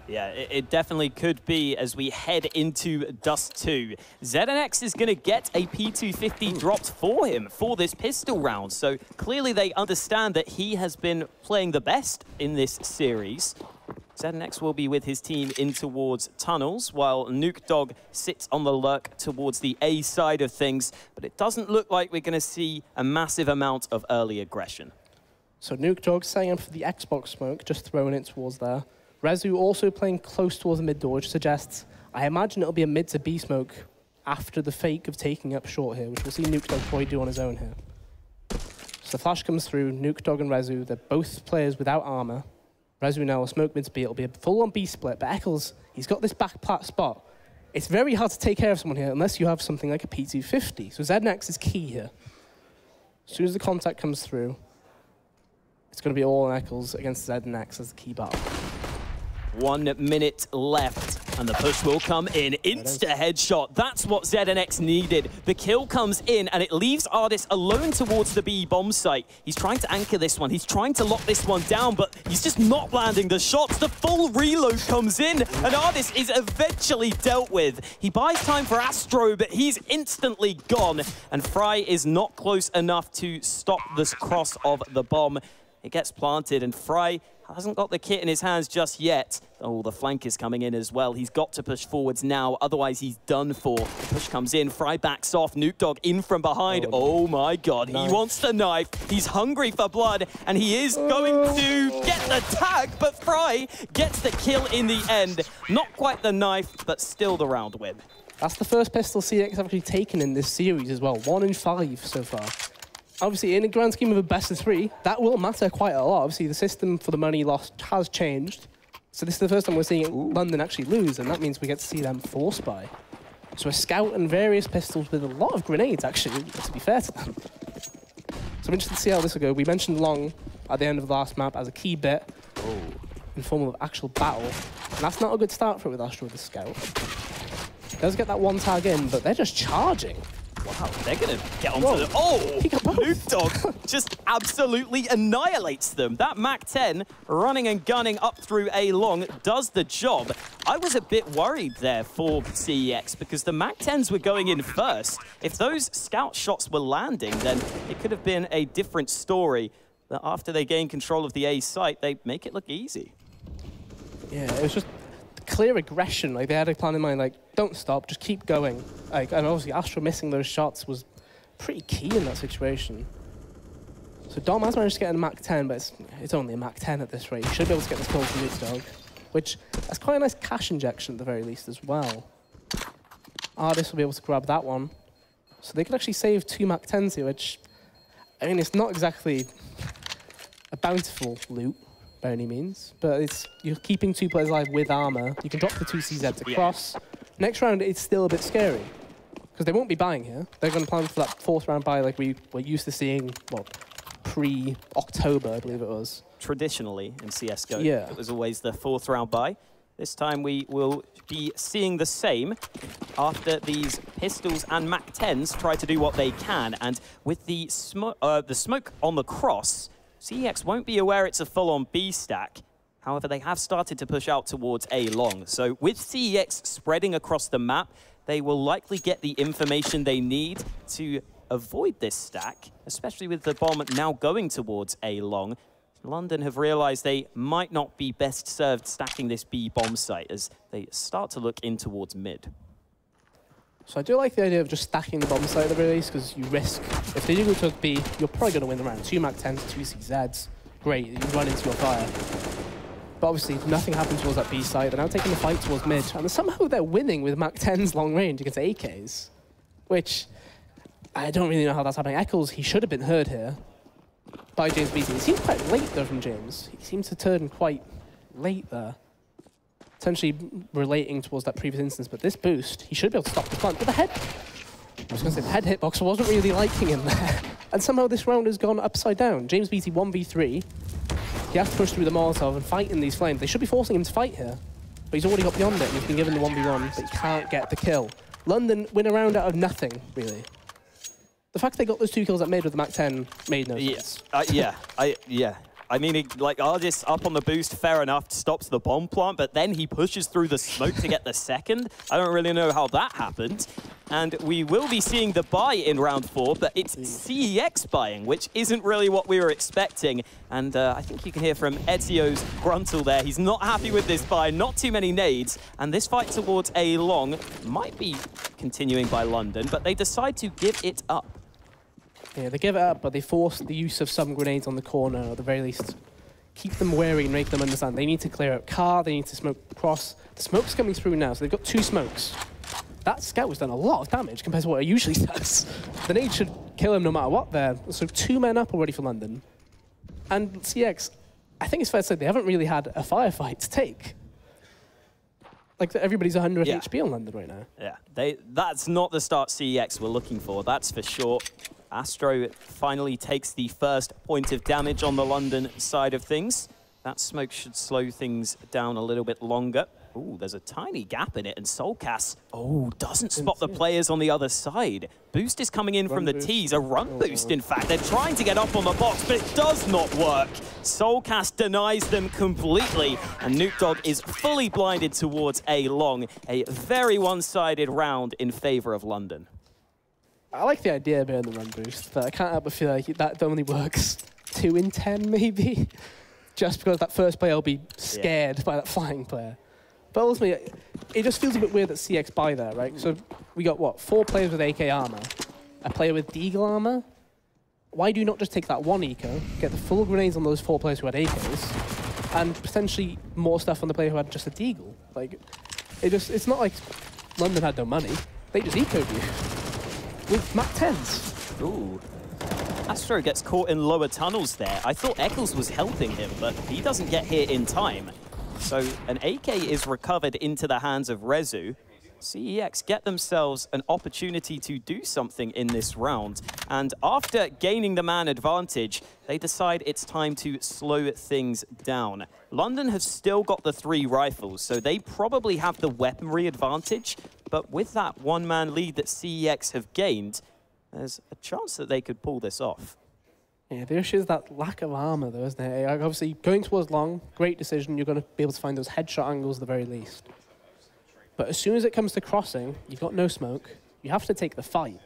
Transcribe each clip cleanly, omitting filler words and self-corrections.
Yeah, it definitely could be as we head into Dust 2. CeX is going to get a P250 dropped for him for this pistol round. So clearly they understand that he has been playing the best in this series. CeX will be with his team in towards tunnels, while Nuke Dog sits on the lurk towards the A side of things. But it doesn't look like we're going to see a massive amount of early aggression. So Nuke Dog setting up for the Xbox smoke, just throwing it towards there. Rezu also playing close towards the mid door, which suggests, I imagine it'll be a mid to B smoke after the fake of taking up short here, which we'll see Nuke Dog probably do on his own here. So the flash comes through, Nuke Dog and Rezu, they're both players without armor. Rezu now will smoke mid to B, it'll be a full-on B split, but Eccles, he's got this back plat spot. It's very hard to take care of someone here unless you have something like a P250, so CeX is key here. As soon as the contact comes through, it's going to be all on Eccles against CeX as the key battle. 1 minute left, and the push will come in. Insta-headshot. That's what CeX needed. The kill comes in, and it leaves Ardis alone towards the B bomb site. He's trying to anchor this one. He's trying to lock this one down, but he's just not landing the shots. The full reload comes in, and Ardis is eventually dealt with. He buys time for Astro, but he's instantly gone, and Fry is not close enough to stop this cross of the bomb. It gets planted, and Fry hasn't got the kit in his hands just yet. Oh, the flank is coming in as well. He's got to push forwards now, otherwise he's done for. The push comes in, Fry backs off, Nuke Dog in from behind. Oh my god, he wants the knife. He's hungry for blood, and he is going to get the tag, but Fry gets the kill in the end. Not quite the knife, but still the round win. That's the first pistol CeX have actually taken in this series as well. 1 in 5 so far. Obviously, in a grand scheme of a best of 3, that will matter quite a lot. Obviously, the system for the money lost has changed. So this is the first time we're seeing London actually lose, and that means we get to see them force buy. So a scout and various pistols with a lot of grenades, actually, to be fair to them. So I'm interested to see how this will go. We mentioned long at the end of the last map as a key bit in form of actual battle. And that's not a good start for it with Astro with the scout. Does get that one tag in, but they're just charging. Wow, they're going to get onto the... Oh! Nuke Dog just absolutely annihilates them. That MAC-10 running and gunning up through A long does the job. I was a bit worried there for CeX because the MAC-10s were going in first. If those scout shots were landing, then it could have been a different story. But after they gain control of the A site, they make it look easy. Yeah, it was just clear aggression. Like, they had a plan in mind, like, don't stop, just keep going. Like, and obviously Astro missing those shots was pretty key in that situation. So Dom has managed to get a MAC-10, but it's only a MAC-10 at this rate. He should be able to get this kill from Nuke Dog, which that's quite a nice cash injection at the very least as well. Ardis will be able to grab that one. So they could actually save 2 MAC-10s here, which, I mean, it's not exactly a bountiful loot by any means, but it's, you're keeping 2 players alive with armor. You can drop the 2 CZs across. Next round, it's still a bit scary, because they won't be buying here. They're going to plan for that 4th round buy like we were used to seeing, well, pre-October, I believe it was. Traditionally in CSGO, it was always the 4th round buy. This time we will be seeing the same after these pistols and MAC-10s try to do what they can. And with the smoke on the cross, CeX won't be aware it's a full-on B stack. However, they have started to push out towards A long. So with CeX spreading across the map, they will likely get the information they need to avoid this stack, especially with the bomb now going towards A long. London have realized they might not be best served stacking this B bomb site as they start to look in towards mid. So I do like the idea of just stacking the bomb site at the very least, because you risk, if they do go to B, you're probably going to win the round. 2 MAC-10s, 2 CZs, great, you run into your fire. But obviously, nothing happens towards that B site. They're now taking the fight towards mid, and somehow they're winning with MAC-10s long range against AKs, which I don't really know how that's happening. Eccles, he should have been heard here by James Beatty. It seems quite late, though, from James. He seems to turn quite late there. Potentially relating towards that previous instance, but this boost, he should be able to stop the plant. But the head, I was going to say, the head hitbox wasn't really liking him there. And somehow this round has gone upside down. James Beatty 1v3. He has to push through the Molotov and fight in these flames. They should be forcing him to fight here. But he's already got beyond it, and he's been given the 1v1, but he can't get the kill. London win a round out of nothing, really. The fact they got those 2 kills at mid with the MAC-10 made no sense. I mean, like, Ardis up on the boost, fair enough, stops the bomb plant, but then he pushes through the smoke to get the second. I don't really know how that happened. And we will be seeing the buy in round 4, but it's CEX buying, which isn't really what we were expecting. And I think you can hear from Ezio's gruntle there. He's not happy with this buy, not too many nades. And this fight towards A long might be continuing by London, but they decide to give it up. Yeah, they give it up, but they force the use of some grenades on the corner, or at the very least, keep them wary and make them understand they need to clear out car, they need to smoke across. The smoke's coming through now, so they've got 2 smokes. That scout has done a lot of damage compared to what it usually does. The nade should kill him no matter what there. So 2 men up already for London. And CeX, I think it's fair to say they haven't really had a firefight to take. Like, everybody's 100 HP on London right now. Yeah, that's not the start CEX were looking for, that's for sure. Astro finally takes the first point of damage on the London side of things. That smoke should slow things down a little bit longer. Ooh, there's a tiny gap in it, and Soulcast, doesn't spot the players on the other side. Boost is coming in from the T's, a run boost, in fact. They're trying to get up on the box, but it does not work. Soulcast denies them completely, and Nukedog is fully blinded towards A long. A very one-sided round in favor of London. I like the idea behind the run boost, but I can't help but feel like that only works 2 in 10, maybe. Just because that first player will be scared by that flying player. But ultimately, it just feels a bit weird that CeX buy there, right? So we got, what, 4 players with AK armor, a player with Deagle armor. Why do you not just take that 1 eco, get the full grenades on those 4 players who had AKs, and potentially more stuff on the player who had just a Deagle? Like, it's not like London had no money. They just ecoed you with Mac 10s. Ooh. Astro gets caught in lower tunnels there. I thought Eccles was helping him, but he doesn't get here in time. So an AK is recovered into the hands of Rezu. CEX get themselves an opportunity to do something in this round. And after gaining the man advantage, they decide it's time to slow things down. London have still got the 3 rifles, so they probably have the weaponry advantage. But with that 1-man lead that CEX have gained, there's a chance that they could pull this off. Yeah, the issue is that lack of armor, though, isn't it? Obviously, going towards long, great decision. You're going to be able to find those headshot angles at the very least. But as soon as it comes to crossing, you've got no smoke. You have to take the fight.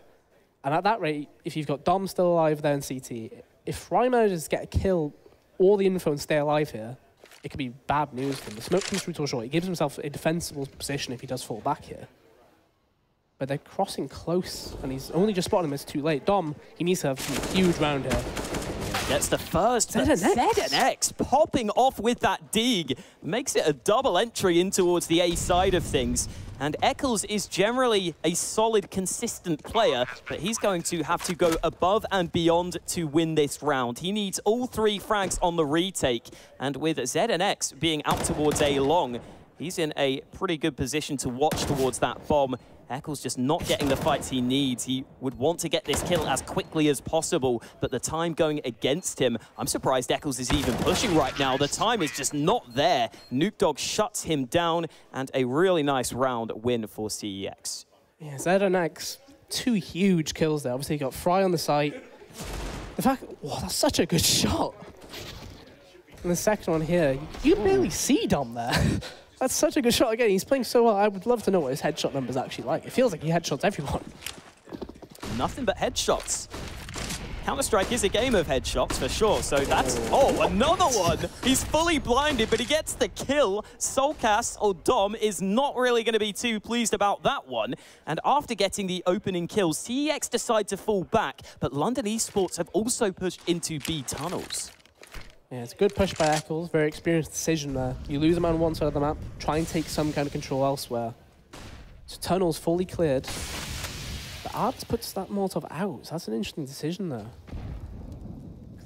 And at that rate, if you've got Dom still alive there in CT, if Ryan manages to get a kill, all the info and stay alive here, it could be bad news for him. The smoke comes through too short. He gives himself a defensible position if he does fall back here. But they're crossing close, and he's only just spotted him. It's too late. Dom, he needs to have some huge round here. Gets the first, ZNX popping off with that dig. Makes it a double entry in towards the A side of things. And Eccles is generally a solid, consistent player, but he's going to have to go above and beyond to win this round. He needs all 3 frags on the retake, and with ZNX being out towards A long, he's in a pretty good position to watch towards that bomb. Eccles just not getting the fights he needs. He would want to get this kill as quickly as possible, but the time going against him, I'm surprised Eccles is even pushing right now. The time is just not there. Nukedog shuts him down, and a really nice round win for CEX. Yeah, ZNX, 2 huge kills there. Obviously, you got Fry on the site. The fact, that's such a good shot. And the second one here, you can barely see Dom there. That's such a good shot again. He's playing so well. I would love to know what his headshot number's actually like. It feels like he headshots everyone. Nothing but headshots. Counter-Strike is a game of headshots for sure, so that's... another one! He's fully blinded, but he gets the kill. Soulcast, or Dom, is not really going to be too pleased about that one. And after getting the opening kill, CEX decide to fall back, but London Esports have also pushed into B tunnels. Yeah, it's a good push by Eccles, very experienced decision there. You lose him on one side of the map, try and take some kind of control elsewhere. So tunnel's fully cleared. But Ardis puts that Molotov out, so that's an interesting decision there.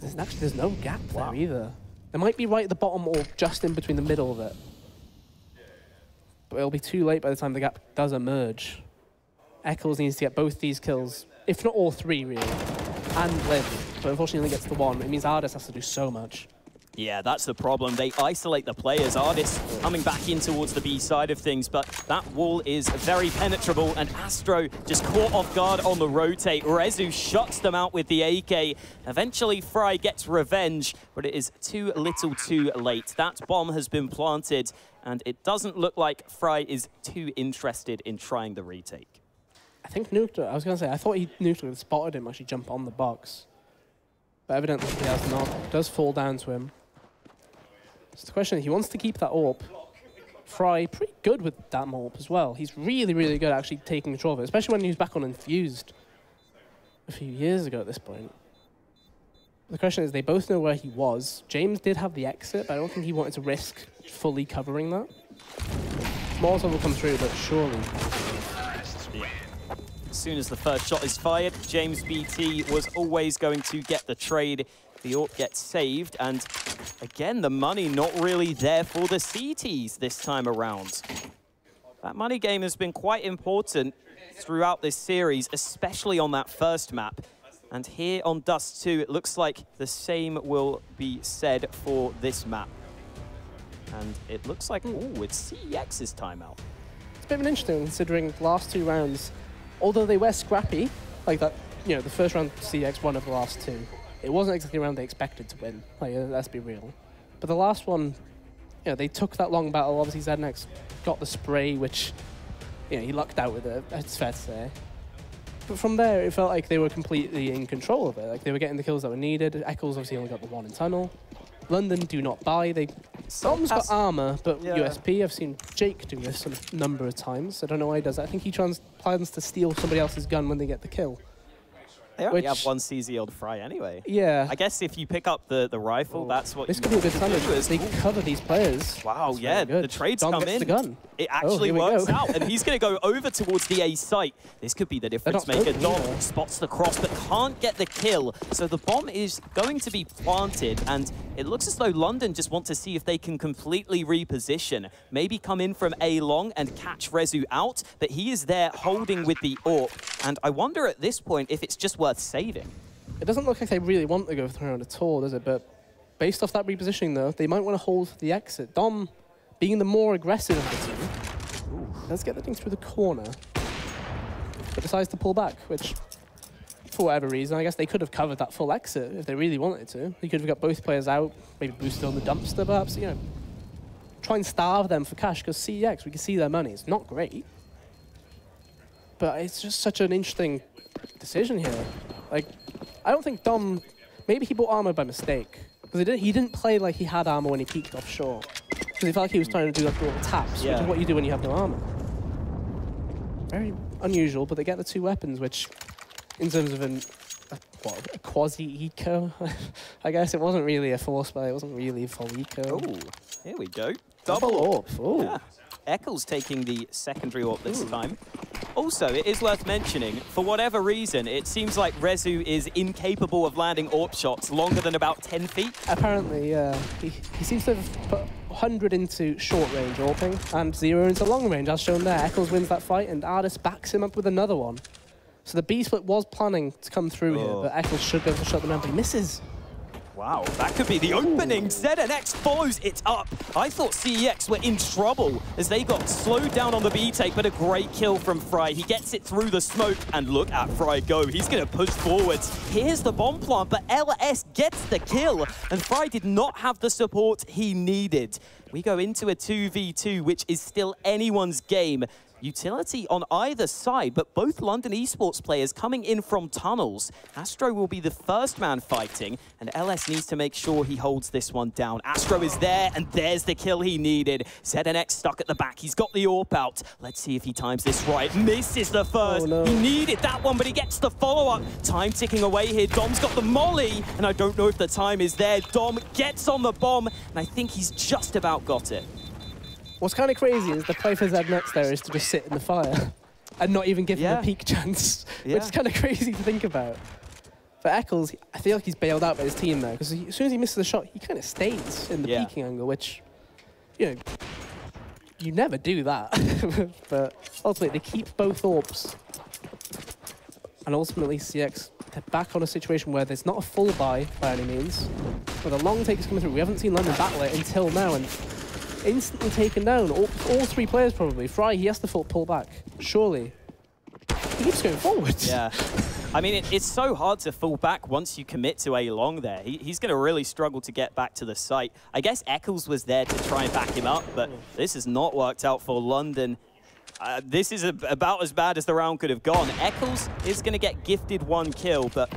There's no gap there either. It might be right at the bottom or just in between the middle of it. But it'll be too late by the time the gap does emerge. Eccles needs to get both these kills, if not all 3 really, and live. But unfortunately only gets the 1. It means Ardis has to do so much. Yeah, that's the problem. They isolate the players. Artists coming back in towards the B side of things, but that wall is very penetrable, and Astro just caught off guard on the rotate. Rezu shuts them out with the AK. Eventually, Fry gets revenge, but it is too little too late. That bomb has been planted, and it doesn't look like Fry is too interested in trying the retake. I think Nuclear, I was going to say, I thought Nuclear had spotted him actually jump on the box. But evidently he has not. It does fall down to him. So the question is, he wants to keep that AWP. Fry, pretty good with that AWP as well. He's really, really good at actually taking control of it, especially when he was back on Infused a few years ago at this point. The question is, they both know where he was. James did have the exit, but I don't think he wanted to risk fully covering that. Molotov will come through, but surely. As soon as the first shot is fired, James BT was always going to get the trade. The AWP gets saved, and again, the money not really there for the CTs this time around. That money game has been quite important throughout this series, especially on that first map. And here on Dust 2, it looks like the same will be said for this map. And it looks like, ooh, it's CEX's timeout. It's a bit of an interesting, considering the last 2 rounds, although they were scrappy, like that, you know, the first round CeX won of the last 2. It wasn't exactly a round they expected to win, like, let's be real. But the last one, you know, they took that long battle. Obviously, ZNX got the spray, which, you know, he lucked out with it, it's fair to say. But from there, it felt like they were completely in control of it. Like, they were getting the kills that were needed. Eccles obviously only got the 1 in tunnel. London do not buy. Dom's got armor, but yeah. USP, I've seen Jake do this a number of times. I don't know why he does that. I think he plans to steal somebody else's gun when they get the kill. They only have 1 CZ on Fry anyway. Yeah. I guess if you pick up the rifle, that's what this could be a good damage. They cover these players. Wow, yeah, the trades come in. The gun. It actually works out, and he's going to go over towards the A site. This could be the difference maker. Dom spots the cross, but can't get the kill. So the bomb is going to be planted, and it looks as though London just want to see if they can completely reposition. Maybe come in from A long and catch Rezu out, but he is there holding with the AWP. And I wonder at this point if it's just worth saving. It doesn't look like they really want to go for the round at all, does it? But based off that repositioning, though, they might want to hold the exit. Dom, being the more aggressive of the two, let's get the thing through the corner, but decides to pull back, which, for whatever reason, I guess they could have covered that full exit if they really wanted to. They could have got both players out, maybe boosted on the dumpster, perhaps, you know. Try and starve them for cash, because CEX, we can see their money. It's not great, but it's just such an interesting decision here. Like, I don't think Dom, maybe he bought armor by mistake, because he didn't play like he had armor when he peeked offshore. Because he felt like he was trying to do like little taps, which is what you do when you have no armor. Very unusual, but they get the 2 weapons, which, in terms of a quasi-eco, I guess it wasn't really a force play, it wasn't really a full eco. Oh, here we go. Double AWP. Oh. Yeah. Eccles taking the secondary AWP this time. Also, it is worth mentioning, for whatever reason, it seems like Rezu is incapable of landing AWP shots longer than about 10 feet. Apparently, yeah. He seems to have put 100 into short range AWPing and 0 into long range, as shown there. Eccles wins that fight, and Artis backs him up with another one. So the B-split was planning to come through here, but Eccles should be able to shut them down, but he misses. Wow, that could be the opening. ZNX follows it up. I thought CEX were in trouble as they got slowed down on the B take, but a great kill from Fry. He gets it through the smoke, and look at Fry go. He's going to push forwards. Here's the bomb plant, but LS gets the kill, and Fry did not have the support he needed. We go into a 2v2, which is still anyone's game. Utility on either side, but both London Esports players coming in from tunnels. Astro will be the first man fighting, and LS needs to make sure he holds this one down. Astro is there, and there's the kill he needed. ZNX stuck at the back. He's got the AWP out. Let's see if he times this right. Misses the first. Oh, no. He needed that one, but he gets the follow-up. Time ticking away here. Dom's got the molly, and I don't know if the time is there. Dom gets on the bomb, and I think he's just about got it. What's kind of crazy is the play for ZNX there is to just sit in the fire and not even give him a peek chance, which is kind of crazy to think about. For Eccles, I feel like he's bailed out by his team there, because as soon as he misses the shot, he kind of stays in the peeking angle, which, you know, you never do that. But ultimately, they keep both AWPs. And ultimately, CeX, they're back on a situation where there's not a full buy by any means. But the long take is coming through. We haven't seen London battle it until now, and instantly taken down. All three players probably. Fry, he has to pull back. Surely. He keeps going forward. Yeah. I mean, it's so hard to fall back once you commit to a long there. He's going to really struggle to get back to the site. I guess Eccles was there to try and back him up, but this has not worked out for London. This is about as bad as the round could have gone. Eccles is going to get gifted 1 kill, but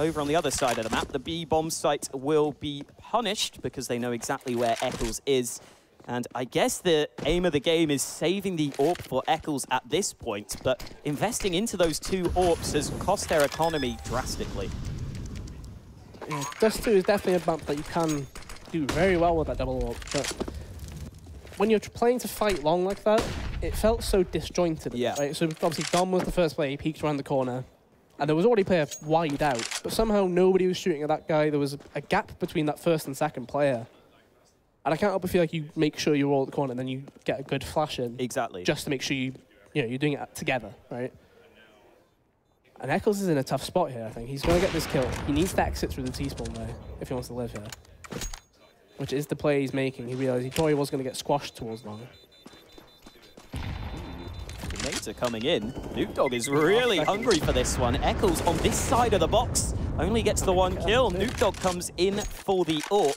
over on the other side of the map, the B-bomb site will be punished because they know exactly where Eccles is. And I guess the aim of the game is saving the AWP for Eccles at this point, but investing into those 2 AWPs has cost their economy drastically. Yeah, Dust 2 is definitely a map that you can do very well with that double AWP, but when you're playing to fight long like that, it felt so disjointed. Yeah. Right? So obviously Dom was the first player, he peeked around the corner, and there was already a player wide out, but somehow nobody was shooting at that guy. There was a gap between that first and second player. And I can't help but feel like you make sure you're all at the corner and then you get a good flash in. Exactly. Just to make sure you're doing it together, right? And Eccles is in a tough spot here, I think. He's going to get this kill. He needs to exit through the T-spawn though, if he wants to live here. Which is the play he's making. He realized he thought he was going to get squashed towards long. Nades are coming in. Nuke Dog is really hungry for this one. Eccles on this side of the box only gets the 1 kill. Nuke Dog comes in for the AWP.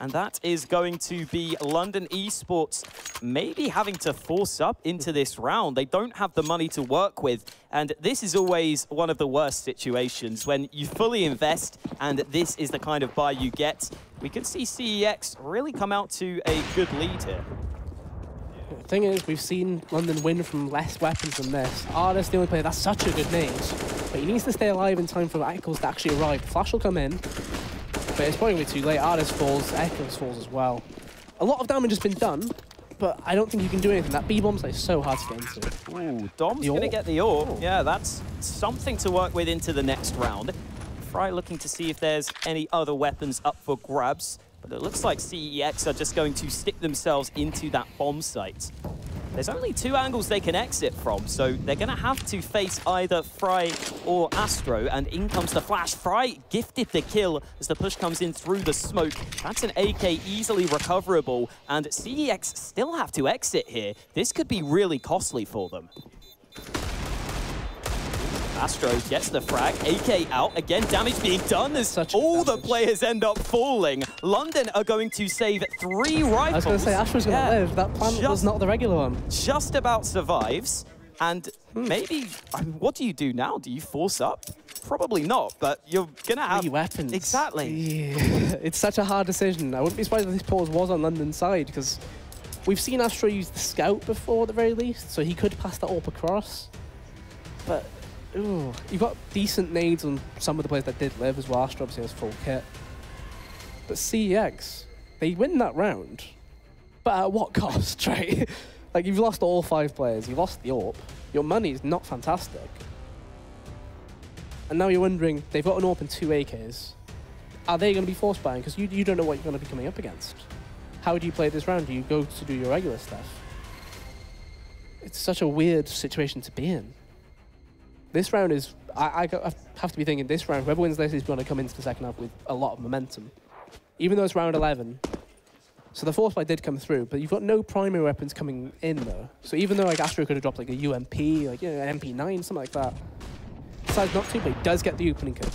And that is going to be London Esports maybe having to force up into this round. They don't have the money to work with. And this is always one of the worst situations when you fully invest and this is the kind of buy you get. We could see CEX really come out to a good lead here. The thing is, we've seen London win from less weapons than this. Artist, the only player, that's such a good nade. But he needs to stay alive in time for Eccles to actually arrive. Flash will come in. But it's probably going to be too late. Artist falls, Eccles falls as well. A lot of damage has been done, but I don't think you can do anything. That B-bomb's like so hard to get into. Ooh, Dom's going to get the AWP. Oh. Yeah, that's something to work with into the next round. Fry looking to see if there's any other weapons up for grabs, but it looks like CEX are just going to stick themselves into that bomb site. There's only 2 angles they can exit from, so they're going to have to face either Fry or Astro, and in comes the flash. Fry gifted the kill as the push comes in through the smoke. That's an AK easily recoverable, and CEX still have to exit here. This could be really costly for them. Astro gets the frag, AK out, again damage being done as all the players end up falling. London are going to save 3 rifles. I was going to say, Astro's going to live. That plan was not the regular one. Just about survives, and maybe, I mean, what do you do now? Do you force up? Probably not, but you're going to have 3 weapons. Exactly. Yeah. It's such a hard decision. I wouldn't be surprised if this pause was on London's side, because we've seen Astro use the scout before at the very least, so he could pass that AWP across. But ooh, you've got decent nades on some of the players that did live as well. Astro obviously has full kit. But CEX, they win that round. But at what cost, right? Like, you've lost all 5 players. You've lost the AWP. Your money's not fantastic. And now you're wondering, they've got an AWP and 2 AKs. Are they going to be force buying? Because you don't know what you're going to be coming up against. How do you play this round? Do you go to do your regular stuff? It's such a weird situation to be in. This round is, I have to be thinking this round, whoever wins this is going to come into the second half with a lot of momentum. Even though it's round 11. So the force buy did come through, but you've got no primary weapons coming in though. So even though like Astro could have dropped like a UMP, like an MP9, something like that. Decides not to, but he does get the opening kill.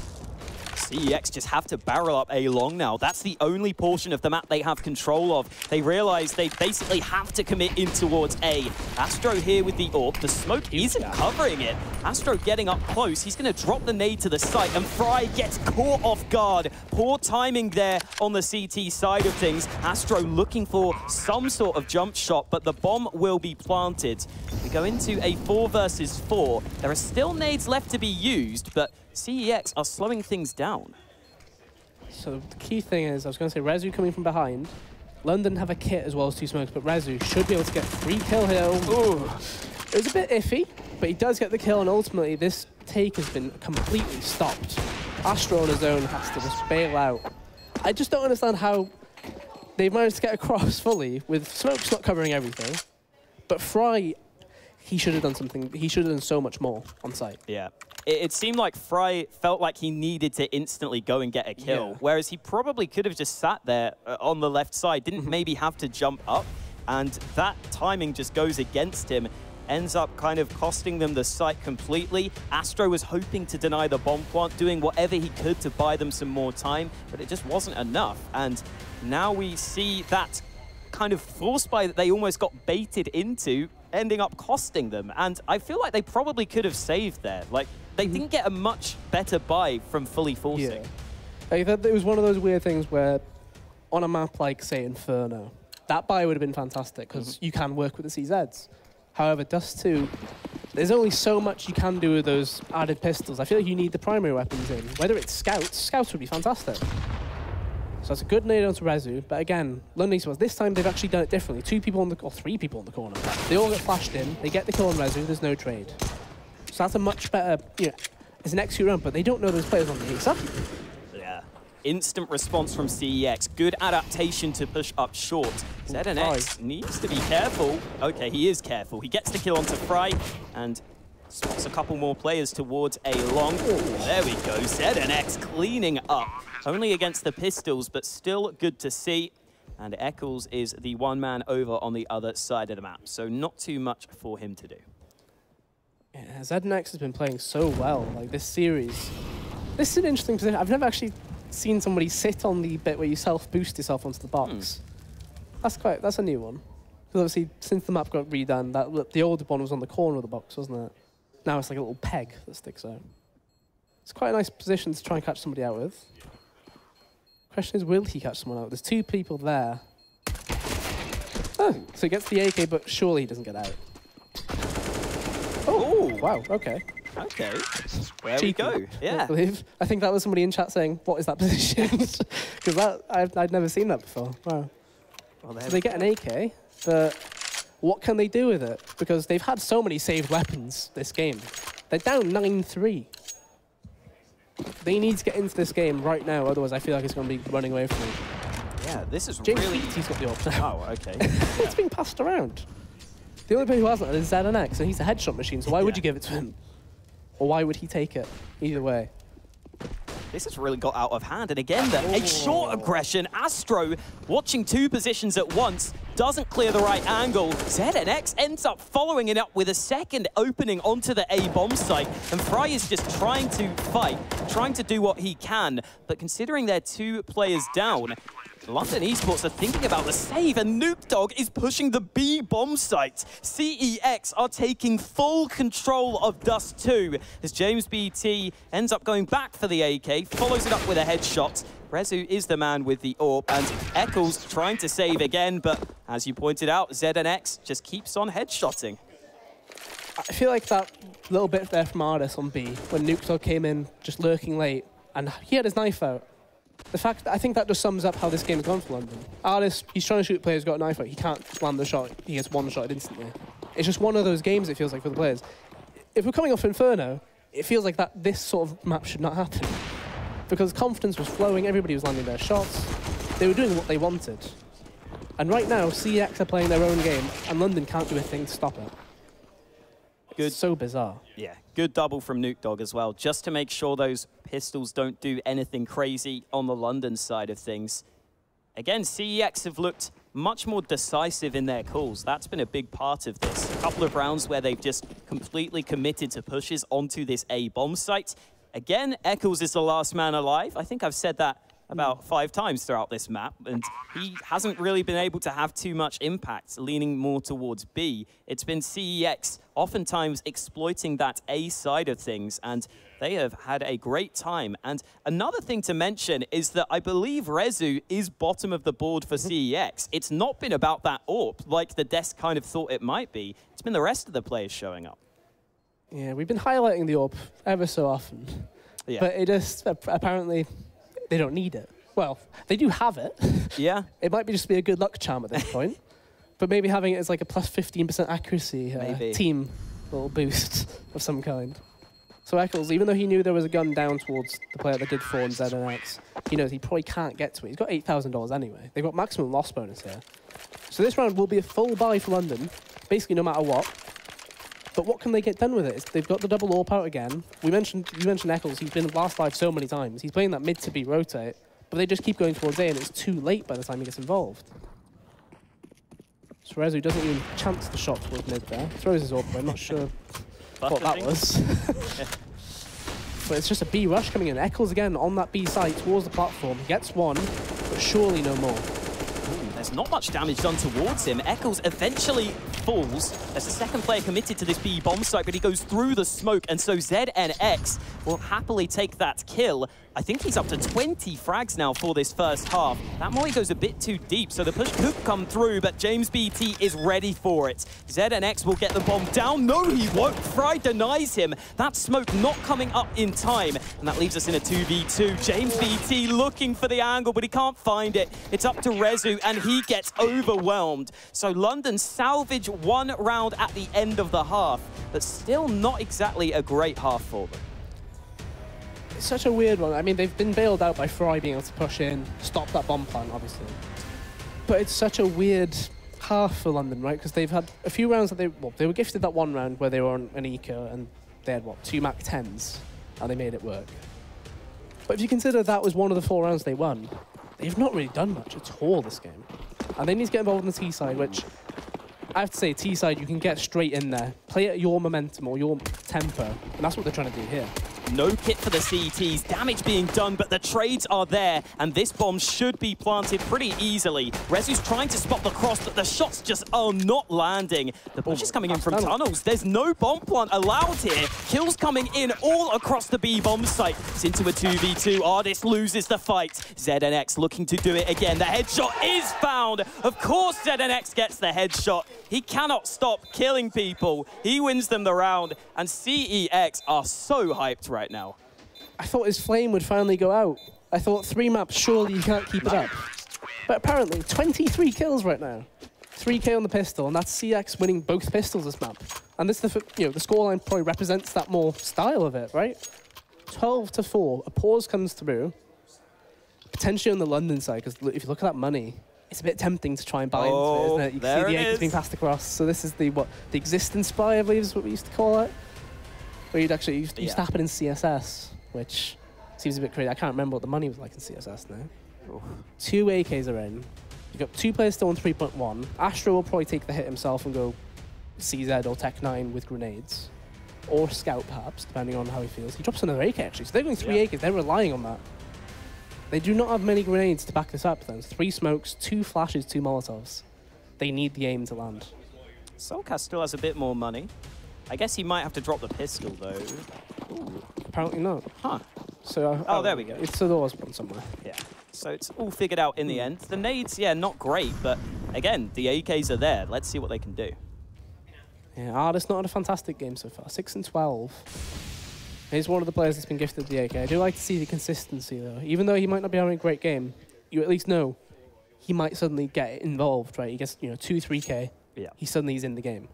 CEX just have to barrel up A long now. That's the only portion of the map they have control of. They realize they basically have to commit in towards A. Astro here with the AWP. The smoke isn't covering it. Astro getting up close. He's going to drop the nade to the site, and Fry gets caught off guard. Poor timing there on the CT side of things. Astro looking for some sort of jump shot, but the bomb will be planted. We go into a 4 versus 4. There are still nades left to be used, but CEX are slowing things down. So the key thing is, I was going to say Rezu coming from behind. London have a kit as well as 2 smokes, but Rezu should be able to get free kill here. Ooh. It was a bit iffy, but he does get the kill, and ultimately this take has been completely stopped. Astro on his own has to just bail out. I just don't understand how they've managed to get across fully with smokes not covering everything. But Fry, he should have done something. He should have done so much more on site. Yeah. It seemed like Fry felt like he needed to instantly go and get a kill, whereas he probably could have just sat there on the left side, didn't maybe have to jump up, and that timing just goes against him. Ends up kind of costing them the site completely. Astro was hoping to deny the bomb plant, doing whatever he could to buy them some more time, but it just wasn't enough. And now we see that kind of force buy that they almost got baited into ending up costing them. And I feel like they probably could have saved there. Like, they didn't get a much better buy from fully forcing. Yeah. It was one of those weird things where on a map like, say, Inferno, that buy would have been fantastic because you can work with the CZs. However, Dust 2, there's only so much you can do with those added pistols. I feel like you need the primary weapons in. Whether it's Scouts would be fantastic. So it's a good nade onto Rezu, but again, London Esports, this time they've actually done it differently. 2 people on the, or 3 people on the corner. They all get flashed in, they get the kill on Rezu, there's no trade. So that's a much better, it's an execute run, but they don't know those players on the A-side. Yeah. Instant response from CEX. Good adaptation to push up short. ZNX needs to be careful. Okay, he is careful. He gets the kill onto Fry and spots a couple more players towards a long. There we go. ZNX cleaning up. Only against the pistols, but still good to see. And Eccles is the one man over on the other side of the map, so not too much for him to do. Yeah, ZNX has been playing so well, like this series. This is an interesting position. I've never actually seen somebody sit on the bit where you self-boost yourself onto the box. That's a new one. Because obviously, since the map got redone, the older one was on the corner of the box, wasn't it? Now it's like a little peg that sticks out. It's quite a nice position to try and catch somebody out with. Question is, will he catch someone out? There's 2 people there. Oh, so he gets the AK, but surely he doesn't get out. Oh, wow, okay. Okay, there we go. Yeah. I believe. I think that was somebody in chat saying, what is that position? Because I'd never seen that before. Wow. Well, so they get an AK, but what can they do with it? Because they've had so many saved weapons this game. They're down 9-3. They need to get into this game right now, otherwise I feel like it's going to be running away from them. Yeah, this is James really... He's got the AWP now. Oh, okay. It's being passed around. The only player who hasn't is ZNX, and he's a headshot machine, so why would you give it to him? Or why would he take it? Either way. This has really got out of hand, and again, a short aggression. Astro, watching 2 positions at once, doesn't clear the right angle. ZNX ends up following it up with a second opening onto the A-bomb site, and Fry is just trying to fight, trying to do what he can, but considering they're 2 players down, London Esports are thinking about the save, and Dog is pushing the B bomb site. CEX are taking full control of Dust 2 as James BT ends up going back for the AK, follows it up with a headshot. Rezu is the man with the AWP, and Eccles trying to save again, but as you pointed out, ZNX just keeps on headshotting. I feel like that little bit there from Ardis on B, when Dog came in just lurking late, and he had his knife out. The fact, I think that just sums up how this game's gone for London. Ardis, he's trying to shoot players, got a knife out, he can't land the shot, he gets one-shot instantly. It's just one of those games, it feels like, for the players. If we're coming off Inferno, it feels like that this sort of map should not happen. Because confidence was flowing, everybody was landing their shots, they were doing what they wanted. And right now, CEX are playing their own game, and London can't do a thing to stop it. Good. It's so bizarre. Yeah, good double from Dog as well, just to make sure those pistols don't do anything crazy on the London side of things. Again, CEX have looked much more decisive in their calls. That's been a big part of this. A couple of rounds where they've just completely committed to pushes onto this A-bomb site. Again, Eccles is the last man alive. I think I've said that about 5 times throughout this map, and he hasn't really been able to have too much impact, leaning more towards B. It's been CEX oftentimes exploiting that A side of things, and they have had a great time. And another thing to mention is that I believe Rezu is bottom of the board for CEX. It's not been about that AWP, like the desk kind of thought it might be. It's been the rest of the players showing up. Yeah, we've been highlighting the AWP ever so often, but it just, apparently, they don't need it. Well, they do have it. Yeah. It might be just be a good luck charm at this point. But maybe having it as like a plus 15% accuracy team little boost of some kind. So Eccles, even though he knew there was a gun down towards the player that did 4 on ZNX, he knows he probably can't get to it. He's got $8,000 anyway. They've got maximum loss bonus here. So this round will be a full buy for London, basically no matter what. But what can they get done with it? They've got the double AWP out again. You mentioned Eccles. He's been in the last 5 so many times. He's playing that mid to B rotate, but they just keep going towards A, and it's too late by the time he gets involved. So Rezu doesn't even chance the shot towards mid there. Throws his AWP, I'm not sure what that was. But it's just a B rush coming in. Eccles again on that B site towards the platform. He gets one, but surely no more. There's not much damage done towards him. Eccles eventually falls as the second player committed to this B bomb site, but he goes through the smoke, and so ZNX will happily take that kill. I think he's up to 20 frags now for this first half. That molly goes a bit too deep, so the push could come through, but James BT is ready for it. ZNX will get the bomb down. No, he won't. Fry denies him. That smoke not coming up in time, and that leaves us in a 2v2. James BT looking for the angle, but he can't find it. It's up to Rezu, and he gets overwhelmed. So London salvage one round at the end of the half, but still not exactly a great half for them. It's such a weird one. I mean, they've been bailed out by Fry being able to push in, stop that bomb plant, obviously. But it's such a weird half for London, right? Because they've had a few rounds that they were gifted that one round where they were on an eco and they had, 2 Mac 10s, and they made it work. But if you consider that was one of the 4 rounds they won, they've not really done much at all this game. And they need to get involved in the T side, which I have to say, T side, you can get straight in there, play at your momentum or your tempo, and that's what they're trying to do here. No kit for the CTs, damage being done, but the trades are there, and this bomb should be planted pretty easily. Rezu's trying to spot the cross, but the shots just are not landing. The push is coming in from tunnels. There's no bomb plant allowed here. Kills coming in all across the B bomb site. It's into a 2v2. Artist loses the fight. ZNX looking to do it again. The headshot is found. Of course ZNX gets the headshot. He cannot stop killing people. He wins them the round, and CEX are so hyped right now. I thought his flame would finally go out. I thought 3 maps, surely you can't keep it up. But apparently, 23 kills right now. 3K on the pistol, and that's CeX winning both pistols this map. And this, the scoreline probably represents that more style of it, right? 12-4, a pause comes through. Potentially on the London side, because if you look at that money, it's a bit tempting to try and buy into it, isn't it? You can see the acres being passed across. So this is the existence buy, I believe is what we used to call it. Where you'd actually used to happen in CSS, which seems a bit crazy. I can't remember what the money was like in CSS now. Oof. 2 AKs are in. You've got 2 players still on 3.1. Astro will probably take the hit himself and go CZ or Tech 9 with grenades. Or Scout, perhaps, depending on how he feels. He drops another AK, actually. So they're going 3 AKs. They're relying on that. They do not have many grenades to back this up, then. 3 smokes, 2 flashes, 2 Molotovs. They need the aim to land. Solcast still has a bit more money. I guess he might have to drop the pistol, though. Ooh. Apparently not. Huh. So, oh, there we go. It's there was one somewhere. Yeah. So it's all figured out in the end. The nades, yeah, not great, but again, the AKs are there. Let's see what they can do. Yeah, Artist not had a fantastic game so far. 6-12. He's one of the players that's been gifted the AK. I do like to see the consistency, though. Even though he might not be having a great game, you at least know he might suddenly get involved, right? He gets, 2, 3K. Yeah. He suddenly is in the game.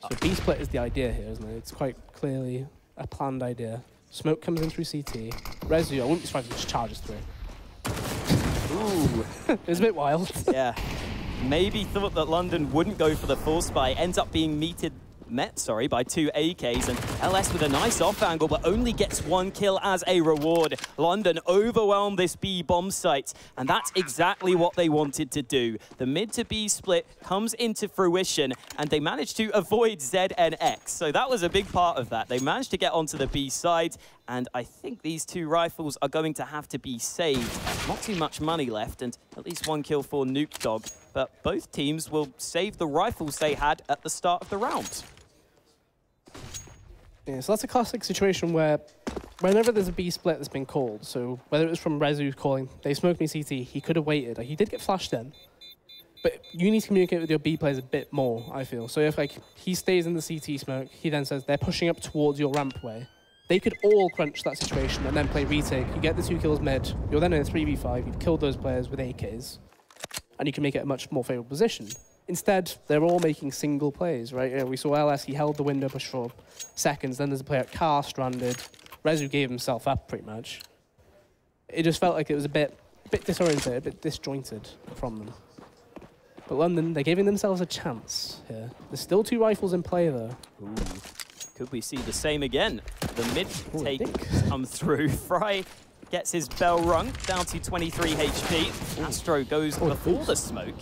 Yeah. So B-split is the idea here, isn't it? It's quite clearly a planned idea. Smoke comes in through CT. Rezu, I wouldn't be surprised if he just charges through. Ooh. It was a bit wild. Yeah. Maybe thought that London wouldn't go for the full spy. Ends up being met by 2 AKs, and LS with a nice off angle, but only gets 1 kill as a reward. London overwhelmed this B bomb site, and that's exactly what they wanted to do. The mid to B split comes into fruition, and they managed to avoid ZNX. So that was a big part of that. They managed to get onto the B side, and I think these 2 rifles are going to have to be saved. Not too much money left, and at least 1 kill for Nuke Dog. But both teams will save the rifles they had at the start of the round. Yeah, so that's a classic situation where whenever there's a B split that's been called, so whether it was from Rezu calling, they smoked me CT, he could have waited. He did get flashed in, but you need to communicate with your B players a bit more, I feel. So if he stays in the CT smoke, he then says they're pushing up towards your rampway. They could all crunch that situation and then play retake. You get the 2 kills mid, you're then in a 3v5, you've killed those players with AKs, and you can make it a much more favorable position. Instead, they're all making single plays, right? We saw LS, he held the window push for seconds, then there's a player at Car stranded. Rezu gave himself up, pretty much. It just felt like it was a bit disoriented, a bit disjointed from them. But London, they're giving themselves a chance. here. There's still 2 rifles in play, though. Ooh. Could we see the same again? The mid take come through. Fry gets his bell rung down to 23 HP. Astro goes before the smoke.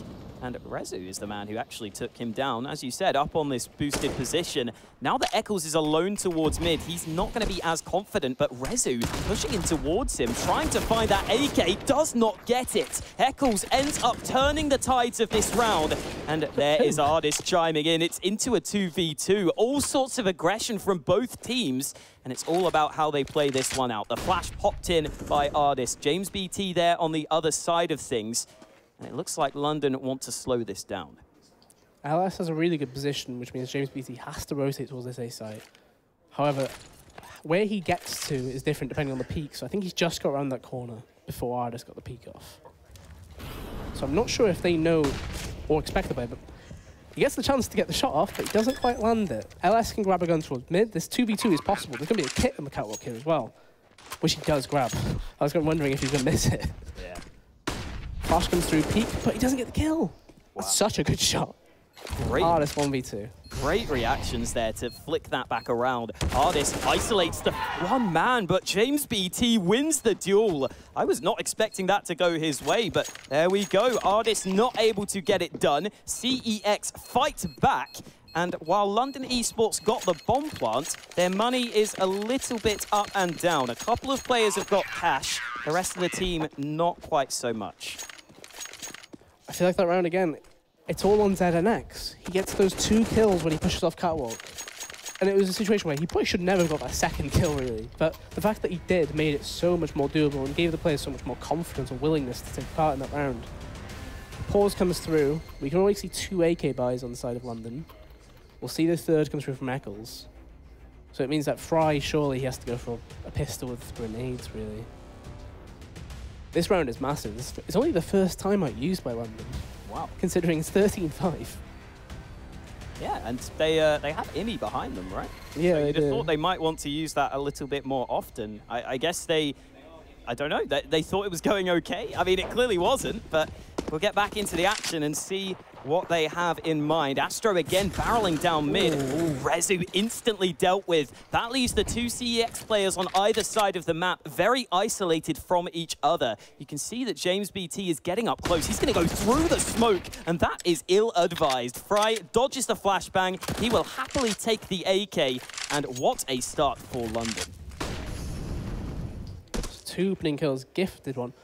And Rezu is the man who actually took him down, as you said, up on this boosted position. Now that Eccles is alone towards mid, he's not going to be as confident, but Rezu pushing in towards him, trying to find that AK, does not get it. Eccles ends up turning the tides of this round, and there is Ardis chiming in. It's into a 2v2, all sorts of aggression from both teams, and it's all about how they play this one out. The flash popped in by Ardis. James BT there on the other side of things. And it looks like London want to slow this down. LS has a really good position, which means James BT has to rotate towards this A site. However, where he gets to is different depending on the peak, so I think he's just got around that corner before Ardis got the peak off. So I'm not sure if they know or expect the play, but he gets the chance to get the shot off, but he doesn't quite land it. LS can grab a gun towards mid. This 2v2 is possible. There's going to be a kit on the catwalk here as well, which he does grab. I was wondering if he's going to miss it. Yeah. Flash comes through peak, but he doesn't get the kill. Wow. That's such a good shot. Great. Ardis 1v2. Great reactions there to flick that back around. Ardis isolates the one man, but James BT wins the duel. I was not expecting that to go his way, but there we go. Ardis not able to get it done. CEX fight back. And while London Esports got the bomb plant, their money is a little bit up and down. A couple of players have got cash. The rest of the team, not quite so much. I feel like that round again, it's all on ZNX. He gets those 2 kills when he pushes off catwalk. And it was a situation where he probably should never have got that 2nd kill, really. But the fact that he did made it so much more doable and gave the players so much more confidence and willingness to take part in that round. Pause comes through. We can already see 2 AK buys on the side of London. We'll see the 3rd come through from Eccles. So it means that Fry, surely he has to go for a pistol with grenades, really. This round is massive. It's only the first time used by London. Wow. Considering it's 13-5. Yeah, and they have Imi behind them, right? Yeah, so they you'd do. have thought they might want to use that a little bit more often. I guess I don't know, they thought it was going okay. I mean, it clearly wasn't, but we'll get back into the action and see what they have in mind. Astro again barreling down mid. Ooh, Rezu instantly dealt with. That leaves the 2 CEX players on either side of the map very isolated from each other. You can see that James BT is getting up close. He's going to go through the smoke, and that is ill-advised. Fry dodges the flashbang. He will happily take the AK, and what a start for London. 2 opening kills, gifted one.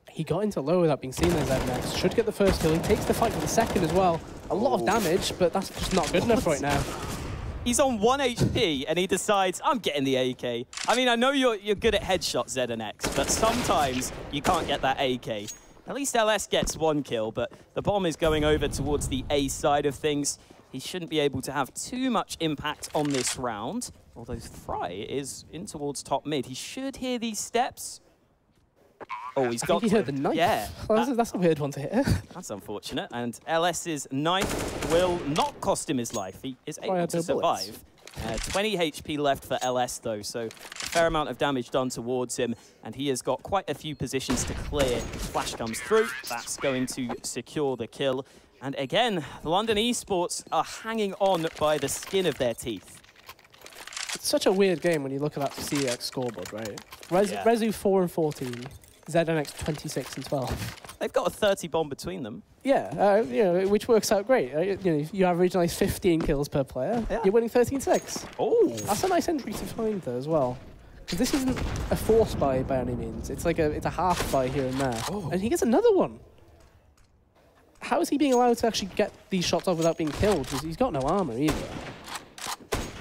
He got into low without being seen as ZNX. Should get the 1st kill. He takes the fight for the 2nd as well. A lot of damage, but that's just not good enough right now. He's on 1 HP and he decides, I'm getting the AK. I mean, I know you're good at headshots, ZNX, but sometimes you can't get that AK. At least LS gets 1 kill, but the bomb is going over towards the A side of things. He shouldn't be able to have too much impact on this round, although Fry is in towards top mid. He should hear these steps. Oh, he's got. He heard the knife. Yeah, well, that's a weird one to hit. That's unfortunate. And LS's knife will not cost him his life. He is able to survive. 20 HP left for LS though, so a fair amount of damage done towards him, and he has got quite a few positions to clear. Flash comes through. That's going to secure the kill. And again, London Esports are hanging on by the skin of their teeth. It's such a weird game when you look at that CeX scoreboard, right? Rezu 4 and 14. ZNX 26 and 12. They've got a 30 bomb between them. Yeah, you know, which works out great. You know, you average like 15 kills per player. Yeah. You're winning 13-6. Oh, that's a nice entry to find though as well. Because this isn't a force buy by any means. It's like it's a half buy here and there. Oh. And he gets another one. How is he being allowed to actually get these shots off without being killed? Because he's got no armor either.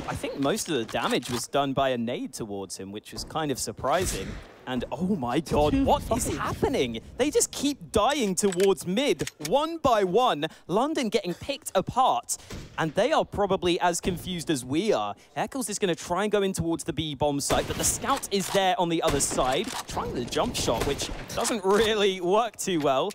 I think most of the damage was done by a nade towards him, which was kind of surprising. And oh my god, what is happening? They just keep dying towards mid, 1 by 1. London getting picked apart. And they are probably as confused as we are. Eccles is going to try and go in towards the B bomb site, but the scout is there on the other side, trying the jump shot, which doesn't really work too well.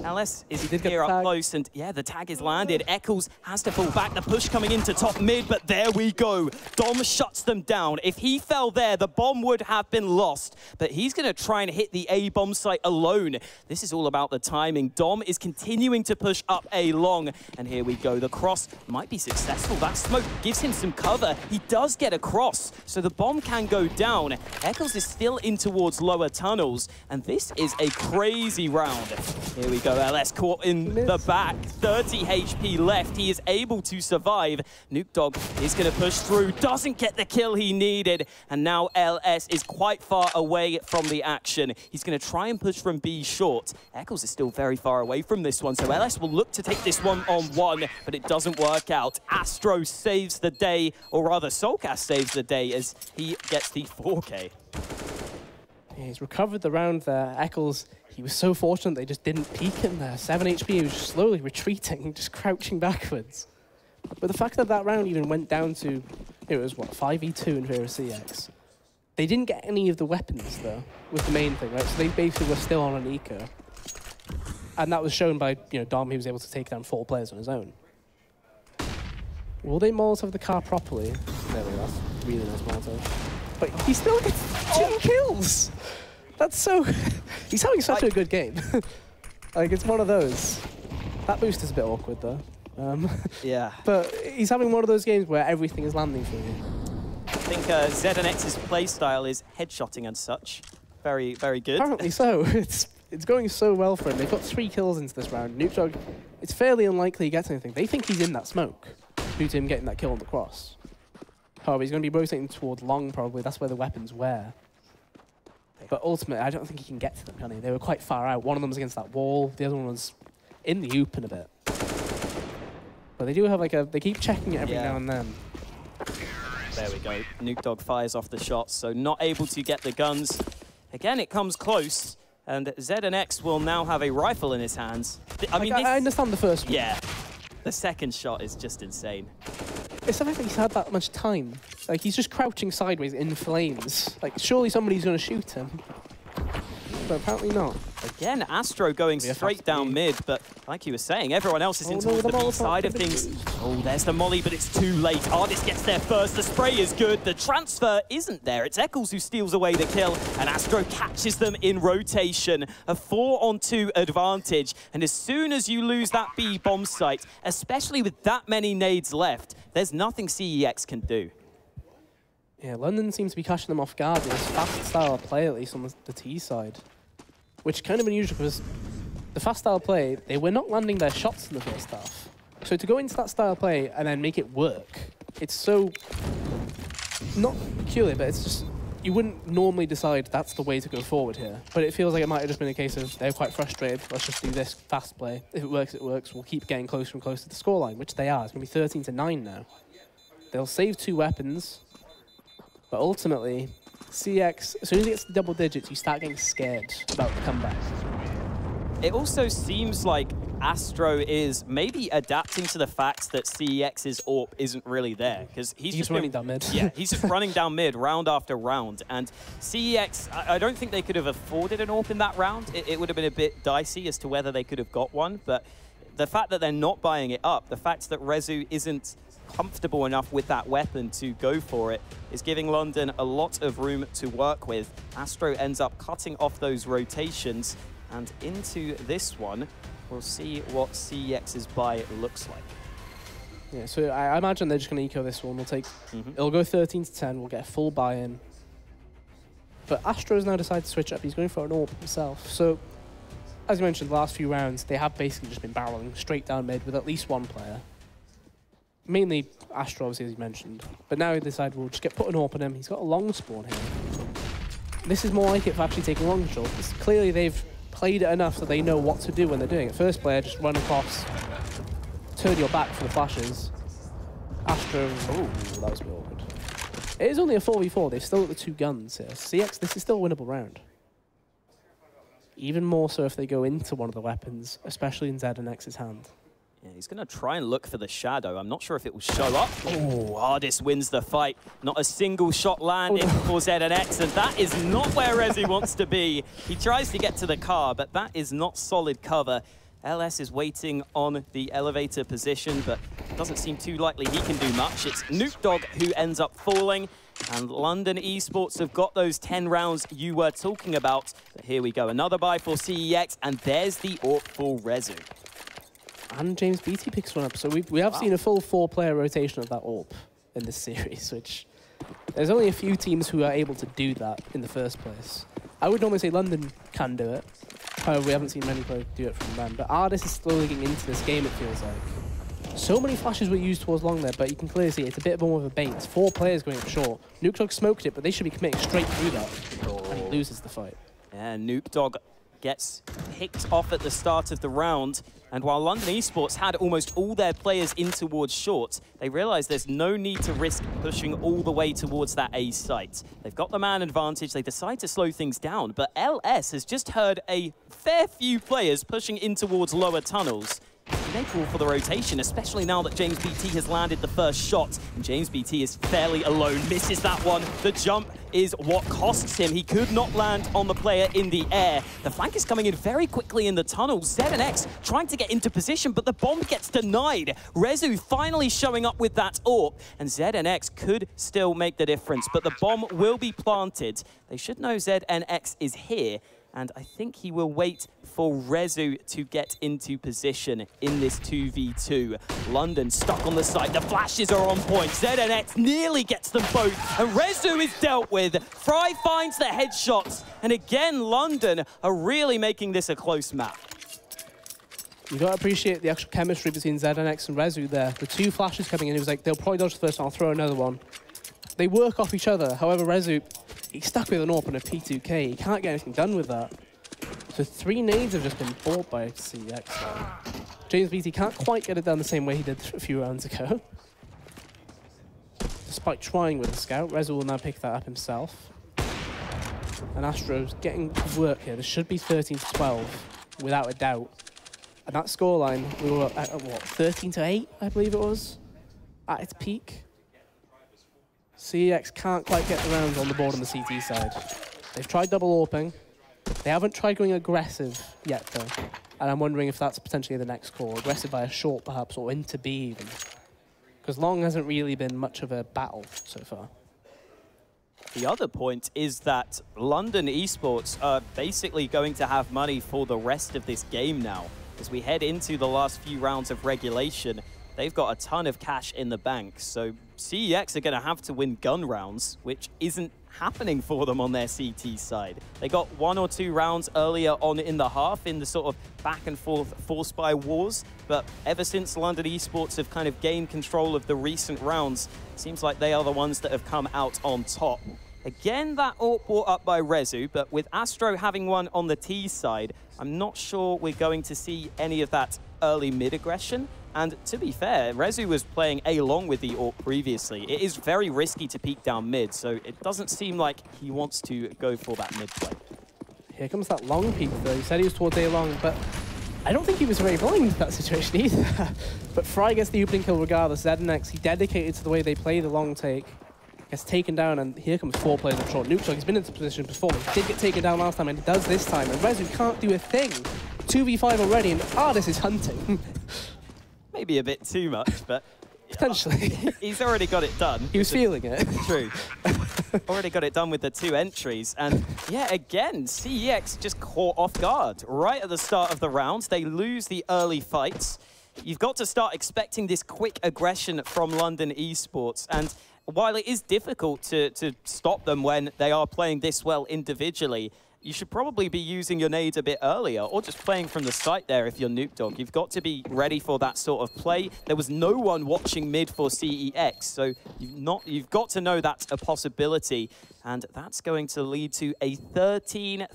LS is here up close, and yeah, the tag is landed. Eccles has to pull back. The push coming into top mid, but there we go. Dom shuts them down. If he fell there, the bomb would have been lost, but he's going to try and hit the A bomb site alone. This is all about the timing. Dom is continuing to push up A long, and here we go. The cross might be successful. That smoke gives him some cover. He does get across, so the bomb can go down. Eccles is still in towards lower tunnels, and this is a crazy round. Here we go, LS caught in the back. 30 HP left. He is able to survive. Nuke Dog is going to push through, doesn't get the kill he needed, and now LS is quite far away from the action. He's going to try and push from B short. Eccles is still very far away from this one, so LS will look to take this one on one, but it doesn't work out. Astro saves the day, or rather Soulcast saves the day as he gets the 4K. Yeah, he's recovered the round there. Eccles, he was so fortunate they just didn't peek him there. 7 HP, he was just slowly retreating, just crouching backwards. But the fact that that round even went down to, it was what, 5v2 in favor of CeX. They didn't get any of the weapons though, was the main thing, right? So they basically were still on an eco. And that was shown by, Dom, he was able to take down 4 players on his own. Will they Molotov the car properly? There we go. Really nice Molotov. But he still gets 2 kills! That's so... He's having such a good game. Like, it's one of those. That boost is a bit awkward, though. Yeah. But he's having one of those games where everything is landing for you. I think ZNX's playstyle is headshotting and such. Very, very good. Apparently so. It's going so well for him. They've got 3 kills into this round. Nuke Dog, it's fairly unlikely he gets anything. They think he's in that smoke due to him getting that kill on the cross. However, he's going to be rotating toward long, probably. That's where the weapons were. But ultimately, I don't think he can get to them, can he? They were quite far out. One of them was against that wall. The other one was in the open a bit. But they do have like they keep checking it every now and then. There we go. Nuke Dog fires off the shots, so not able to get the guns. Again, it comes close, and ZNX will now have a rifle in his hands. I mean, I understand the first one. Yeah. The second shot is just insane. It's the fact that he's had that much time. Like, he's just crouching sideways in flames. Like, surely somebody's going to shoot him. But apparently not. Again, Astro going straight down mid, but like you were saying, everyone else is into the B side of things. Oh, there's the molly, but it's too late. Ardis gets there first. The spray is good. The transfer isn't there. It's Eccles who steals away the kill, and Astro catches them in rotation. A 4-on-2 advantage, and as soon as you lose that B bomb site, especially with that many nades left, there's nothing CEX can do. Yeah, London seems to be catching them off guard with this fast style of play, at least on the T side. Which kind of unusual because the fast style play, they were not landing their shots in the first half. So to go into that style play and then make it work, it's so, not peculiar, but it's just, you wouldn't normally decide that's the way to go forward here. But it feels like it might have just been a case of they're quite frustrated, let's just do this fast play. If it works, it works. We'll keep getting closer and closer to the scoreline, which they are. It's going to be 13-9 now. They'll save 2 weapons, but ultimately, CeX, as soon as it gets to double digits, you start getting scared about the comeback. It also seems like Astro is maybe adapting to the fact that CEX's AWP isn't really there, because he's just running down mid. Yeah, he's just running down mid round after round, and CEX, I don't think they could have afforded an AWP in that round. It would have been a bit dicey as to whether they could have got one, but the fact that they're not buying it up, the fact that Rezu isn't comfortable enough with that weapon to go for it is giving London a lot of room to work with. Astro ends up cutting off those rotations, and into this one, we'll see what CEX's buy looks like. Yeah, so I imagine they're just going to eco this one. We'll take, it'll go 13-10, we'll get a full buy-in. But Astro's now decided to switch up. He's going for an AWP himself. So, as you mentioned, the last few rounds, they have basically just been barreling straight down mid with at least one player. Mainly Astro, obviously, as you mentioned. But now he decided we'll just put an AWP on him. He's got a long spawn here. This is more like it for actually taking long control. Clearly, they've played it enough so they know what to do when they're doing it. First player, just run across, turn your back for the flashes. Astro, oh, that was a bit awkward. It is only a 4v4. They've still got the 2 guns here. CeX, this is still a winnable round. Even more so if they go into one of the weapons, especially in ZNX's hand. Yeah, he's going to try and look for the shadow. I'm not sure if it will show up. Oh, Ardis wins the fight. Not a single shot landing for ZNX, and that is not where Rezu wants to be. He tries to get to the car, but that is not solid cover. LS is waiting on the elevator position, but it doesn't seem too likely he can do much. It's Nuke Dog who ends up falling, and London Esports have got those 10 rounds you were talking about. But here we go, another buy for CEX, and there's the AWP for Rezu. And James BT picks one up. So we have seen a full 4-player rotation of that AWP in this series, which there's only a few teams who are able to do that in the first place. I would normally say London can do it. However, we haven't seen many players do it from them. But Ardis is slowly getting into this game, it feels like. So many flashes were used towards long there, but you can clearly see it's a bit more of a bait. It's 4 players going up short. Noop smoked it, but they should be committing straight through that. And he loses the fight. And Noop gets picked off at the start of the round. And while London Esports had almost all their players in towards short, they realized there's no need to risk pushing all the way towards that A site. They've got the man advantage. They decide to slow things down, but LS has just heard a fair few players pushing in towards lower tunnels. They call for the rotation, especially now that James BT has landed the first shot. And James BT is fairly alone, misses that one. The jump is what costs him. He could not land on the player in the air. The flank is coming in very quickly in the tunnel. ZNX trying to get into position, but the bomb gets denied. Rezu finally showing up with that AWP, and ZNX could still make the difference, but the bomb will be planted. They should know ZNX is here. And I think he will wait for Rezu to get into position in this 2v2. London stuck on the side. The flashes are on point. ZNX nearly gets them both. And Rezu is dealt with. Fry finds the headshots. And again, London are really making this a close map. You got to appreciate the actual chemistry between ZNX and Rezu there. The 2 flashes coming in, he was like, they'll probably dodge the first one, I'll throw another one. They work off each other. However, Rezu, he's stuck with an AWP and a P2K. He can't get anything done with that. So 3 nades have just been bought by CeX. James BT can't quite get it done the same way he did a few rounds ago. Despite trying with the scout, Rezu will now pick that up himself. And Astro's getting to work here. This should be 13-12, without a doubt. And that scoreline, we were at, what, 13-8, I believe it was, at its peak. CeX can't quite get the rounds on the board on the CT side. They've tried double AWPing. They haven't tried going aggressive yet, though. And I'm wondering if that's potentially the next call. Aggressive by a short, perhaps, or into B even. Because long hasn't really been much of a battle so far. The other point is that London Esports are basically going to have money for the rest of this game now. As we head into the last few rounds of regulation, they've got a ton of cash in the bank, so CeX are going to have to win gun rounds, which isn't happening for them on their CT side. They got 1 or 2 rounds earlier on in the half in the sort of back and forth force by wars, but ever since London Esports have kind of gained control of the recent rounds, it seems like they are the ones that have come out on top. Again, that AWP brought up by Rezu, but with Astro having one on the T side, I'm not sure we're going to see any of that early mid-aggression. And to be fair, Rezu was playing A-long with the AWP previously. It is very risky to peek down mid, so it doesn't seem like he wants to go for that mid play. Here comes that long peek, though. He said he was towards A-long, but I don't think he was very blind in that situation either. But Fry gets the opening kill regardless. ZNX, he dedicated to the way they play the long take. Gets taken down, and here comes 4 players up short. Noop, he's been into position before. He did get taken down last time, and he does this time. And Rezu can't do a thing. 2v5 already, and Ardis is hunting. Maybe a bit too much, but potentially. He's already got it done. He was feeling it. True. Already got it done with the 2 entries. And yeah, again, CeX just caught off guard right at the start of the round. They lose the early fights. You've got to start expecting this quick aggression from London Esports. And while it is difficult to stop them when they are playing this well individually, you should probably be using your nades a bit earlier, or just playing from the site there if you're Noop. You've got to be ready for that sort of play. There was no one watching mid for CeX, so you've got to know that's a possibility. And that's going to lead to a 13-13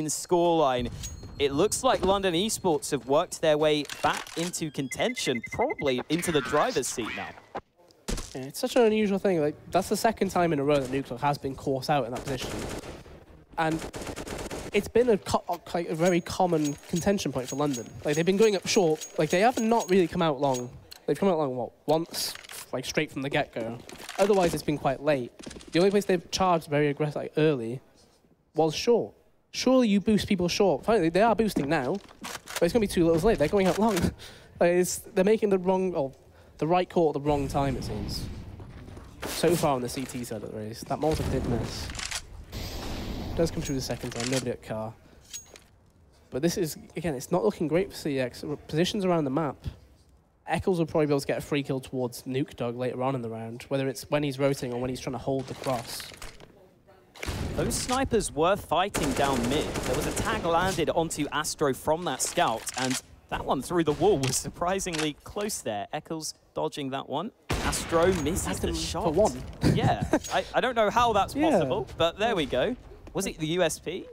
scoreline. It looks like London Esports have worked their way back into contention, probably into the driver's seat now. Yeah, it's such an unusual thing. Like, that's the second time in a row that Nuclear has been caught out in that position. And it's been a very common contention point for London. Like, they've been going up short. Like, they have not really come out long. They've come out long, what, once? Like, straight from the get-go. Otherwise, it's been quite late. The only place they've charged very aggressive, like, early was short. Surely you boost people short. Finally, they are boosting now, but it's going to be too little late. They're going out long. Like, they're making the right call at the wrong time, it seems. So far on the CT side of the race. That Molotov did miss. Does come through the second time, nobody at car. But this is, again, it's not looking great for CeX. Positions around the map. Eccles will probably be able to get a free kill towards Nuke Dog later on in the round, whether it's when he's rotating or when he's trying to hold the cross. Those snipers were fighting down mid. There was a tag landed onto Astro from that scout, and that one through the wall was surprisingly close there. Eccles dodging that one. Astro misses the shot. For one. Yeah, I don't know how that's possible, but there we go. Was it the USP?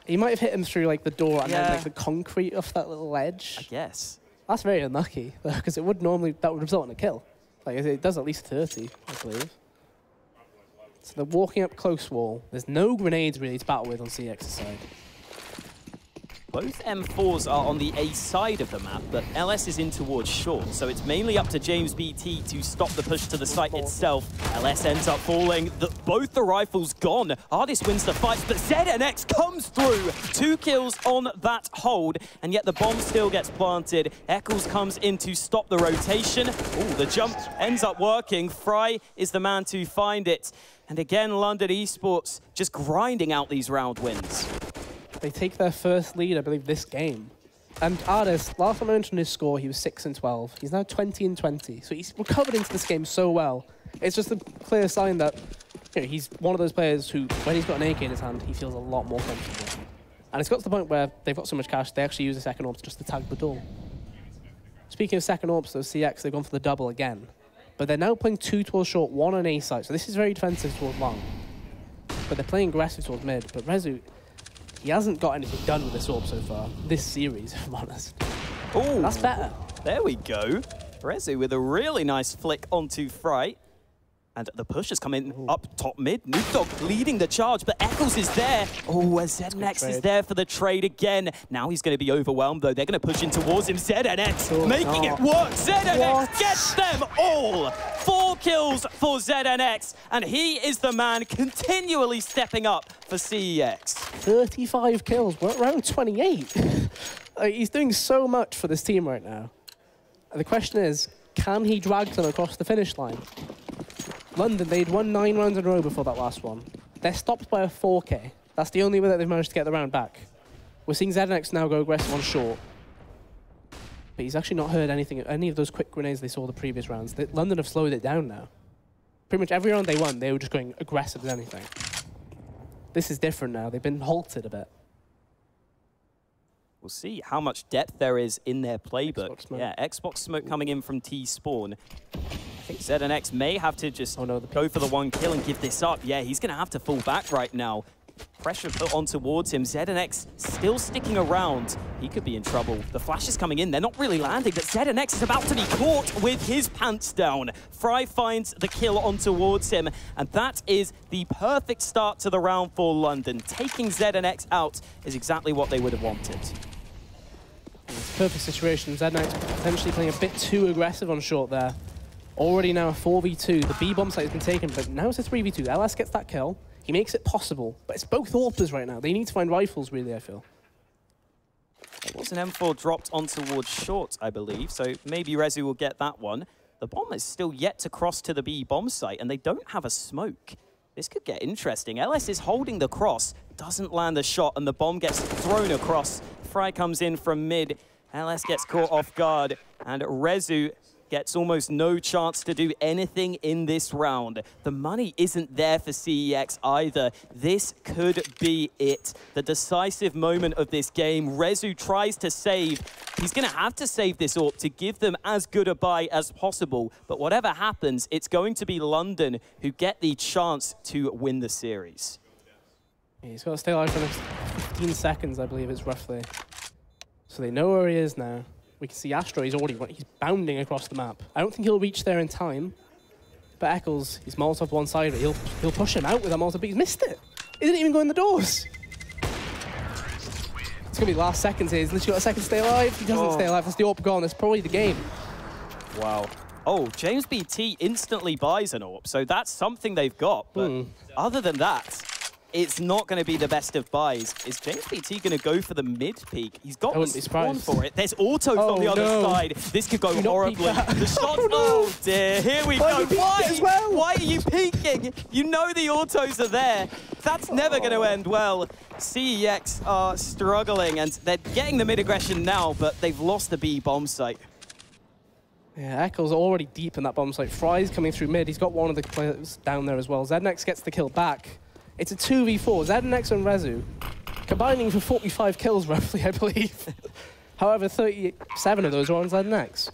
He might have hit him through like the door and then like the concrete off that little ledge. I guess. That's very unlucky, because it would normally, that would result in a kill. Like, it does at least 30, I believe. So they're walking up close wall. There's no grenades really to battle with on CX's side. Both M4s are on the A side of the map, but LS is in towards short, so it's mainly up to James BT to stop the push to the site itself. LS ends up falling, both the rifles gone. Ardis wins the fight, but ZNX comes through. 2 kills on that hold, and yet the bomb still gets planted. Eccles comes in to stop the rotation. Ooh, the jump ends up working. Fry is the man to find it. And again, London Esports just grinding out these round wins. They take their first lead, I believe, this game. And Ardis, last time I mentioned his score, he was 6-12. He's now 20-20. So he's recovered into this game so well. It's just a clear sign that he's one of those players who, when he's got an AK in his hand, he feels a lot more comfortable. And it's got to the point where they've got so much cash, they actually use the second AWP just to tag the door. Speaking of second AWPs, though, CeX, they've gone for the double again. But they're now playing 2 towards short, 1 on A side. So this is very defensive towards long. But they're playing aggressive towards mid. But Rezu, he hasn't got anything done with this AWP so far, this series, if I'm honest. Oh, that's better. There we go. Rezu with a really nice flick onto Fry. And the push has come in up top mid. Nuke Dog leading the charge, but Eccles is there. Oh, and ZNX is there for the trade again. Now he's going to be overwhelmed, though. They're going to push in towards him. ZNX making it work. ZNX gets them all. 4 kills for ZNX, and he is the man continually stepping up for CEX. 35 kills. We're around 28. He's doing so much for this team right now. And the question is, can he drag them across the finish line? London, they'd won 9 rounds in a row before that last one. They're stopped by a 4K. That's the only way that they've managed to get the round back. We're seeing ZNX now go aggressive on short. But he's actually not heard any of those quick grenades they saw the previous rounds. London have slowed it down now. Pretty much every round they won, they were just going aggressive as anything. This is different now. They've been halted a bit. We'll see how much depth there is in their playbook. Yeah, Xbox smoke coming in from T-Spawn. I think ZNX may have to just go for the 1 kill and give this up. Yeah, he's going to have to fall back right now. Pressure put on towards him. ZNX still sticking around. He could be in trouble. The flash is coming in. They're not really landing, but ZNX is about to be caught with his pants down. Fry finds the kill on towards him, and that is the perfect start to the round for London. Taking ZNX out is exactly what they would have wanted. It's a perfect situation. ZNX potentially playing a bit too aggressive on short there. Already now a 4v2. The B bomb site has been taken, but now it's a 3v2. LS gets that kill. He makes it possible, but it's both AWPers right now. They need to find rifles, really, I feel. There was an M4 dropped on towards short, I believe, so maybe Rezu will get that one. The bomb is still yet to cross to the B bomb site, and they don't have a smoke. This could get interesting. LS is holding the cross, doesn't land the shot, and the bomb gets thrown across. Fry comes in from mid. LS gets caught off guard, and Rezu gets almost no chance to do anything in this round. The money isn't there for CEX either. This could be it. The decisive moment of this game. Rezu tries to save. He's going to have to save this AWP to give them as good a buy as possible. But whatever happens, it's going to be London who get the chance to win the series. He's got to stay alive for the next 15 seconds, I believe it's roughly. So they know where he is now. We can see Astro, he's bounding across the map. I don't think he'll reach there in time. But Eccles, he's Molotov one side, he'll push him out with a Molotov, but he's missed it. He didn't even go in the doors. It's gonna be last seconds here. He's literally got a second to stay alive. He doesn't stay alive, that's the AWP gone. That's probably the game. Wow. Oh, James BT instantly buys an AWP, so that's something they've got. But other than that, it's not going to be the best of buys. Is James BT going to go for the mid peak? He's got the spawn for it. There's autos on the other side. This could go horribly. The shot, oh dear, here we go. Why are you peeking? You know the autos are there. That's never going to end well. CEX are struggling, and they're getting the mid-aggression now, but they've lost the B bomb site. Yeah, Echo's already deep in that bomb site. Fry's coming through mid. He's got one of the players down there as well. ZNX gets the kill back. It's a 2v4. ZNX and Rezu combining for 45 kills roughly, I believe. However, 37 of those are on ZNX.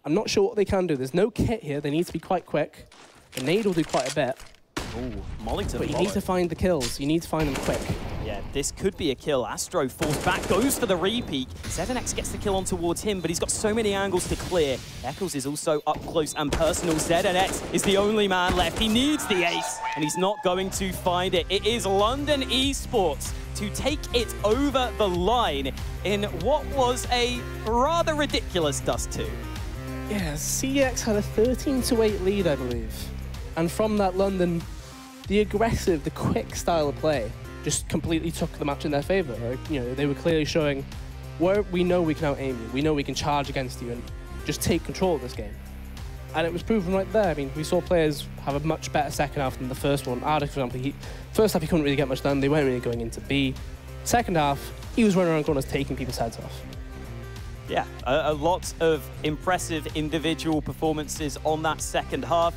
I'm not sure what they can do. There's no kit here. They need to be quite quick. The nade will do quite a bit. Ooh, Molly to But you need to find the kills. You need to find them quick. Yeah, this could be a kill. Astro falls back, goes for the repeat. 7X gets the kill on towards him, but he's got so many angles to clear. Eccles is also up close and personal. ZNX is the only man left. He needs the ace, and he's not going to find it. It is London Esports to take it over the line in what was a rather ridiculous Dust 2. Yeah, CX had a 13-8 lead, I believe. And from that, London, the aggressive, the quick style of play just completely took the match in their favor. You know, they were clearly showing where we know we can out-aim you, we know we can charge against you and just take control of this game. And it was proven right there. I mean, we saw players have a much better second half than the first one. Arda, for example, first half he couldn't really get much done. They weren't really going into B. Second half, he was running around corners taking people's heads off. Yeah, a lot of impressive individual performances on that second half.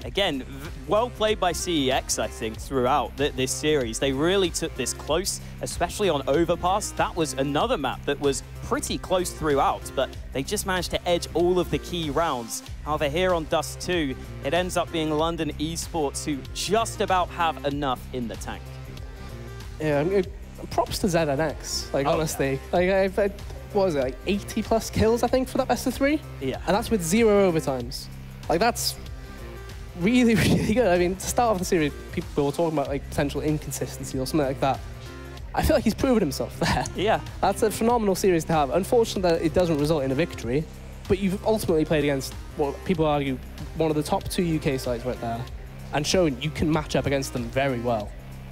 Again, well played by CEX, I think, throughout this series. They really took this close, especially on Overpass. That was another map that was pretty close throughout, but they just managed to edge all of the key rounds. However, here on Dust 2, it ends up being London Esports who just about have enough in the tank. Yeah, I mean, props to ZNX, like, honestly. Yeah. Like, what was it, like 80 plus kills, I think, for that best of 3? Yeah. And that's with 0 overtimes. Like, that's really, really good. I mean, to start off the series, people were talking about like potential inconsistency or something like that. I feel like he's proven himself there. Yeah. That's a phenomenal series to have. Unfortunately, that it doesn't result in a victory, but you've ultimately played against what people argue one of the top 2 UK sides right there, and shown you can match up against them very well,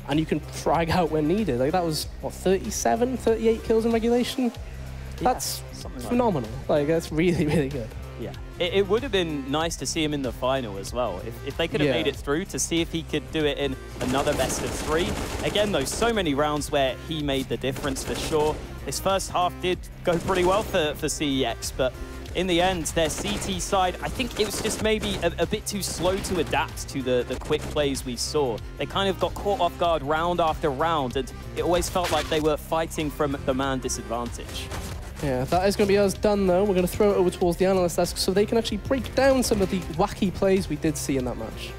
and you can frag out when needed. Like that was what, 37, 38 kills in regulation. Yeah, that's phenomenal. Like that's really, really good. Yeah, it would have been nice to see him in the final as well. If they could have made it through, to see if he could do it in another best of 3. Again, though, so many rounds where he made the difference for sure. This first half did go pretty well for CEX, but in the end, their CT side, I think it was just maybe a bit too slow to adapt to the quick plays we saw. They kind of got caught off guard round after round, and it always felt like they were fighting from the man disadvantage. Yeah, that is going to be us done, though. We're going to throw it over towards the analyst desk so they can actually break down some of the wacky plays we did see in that match.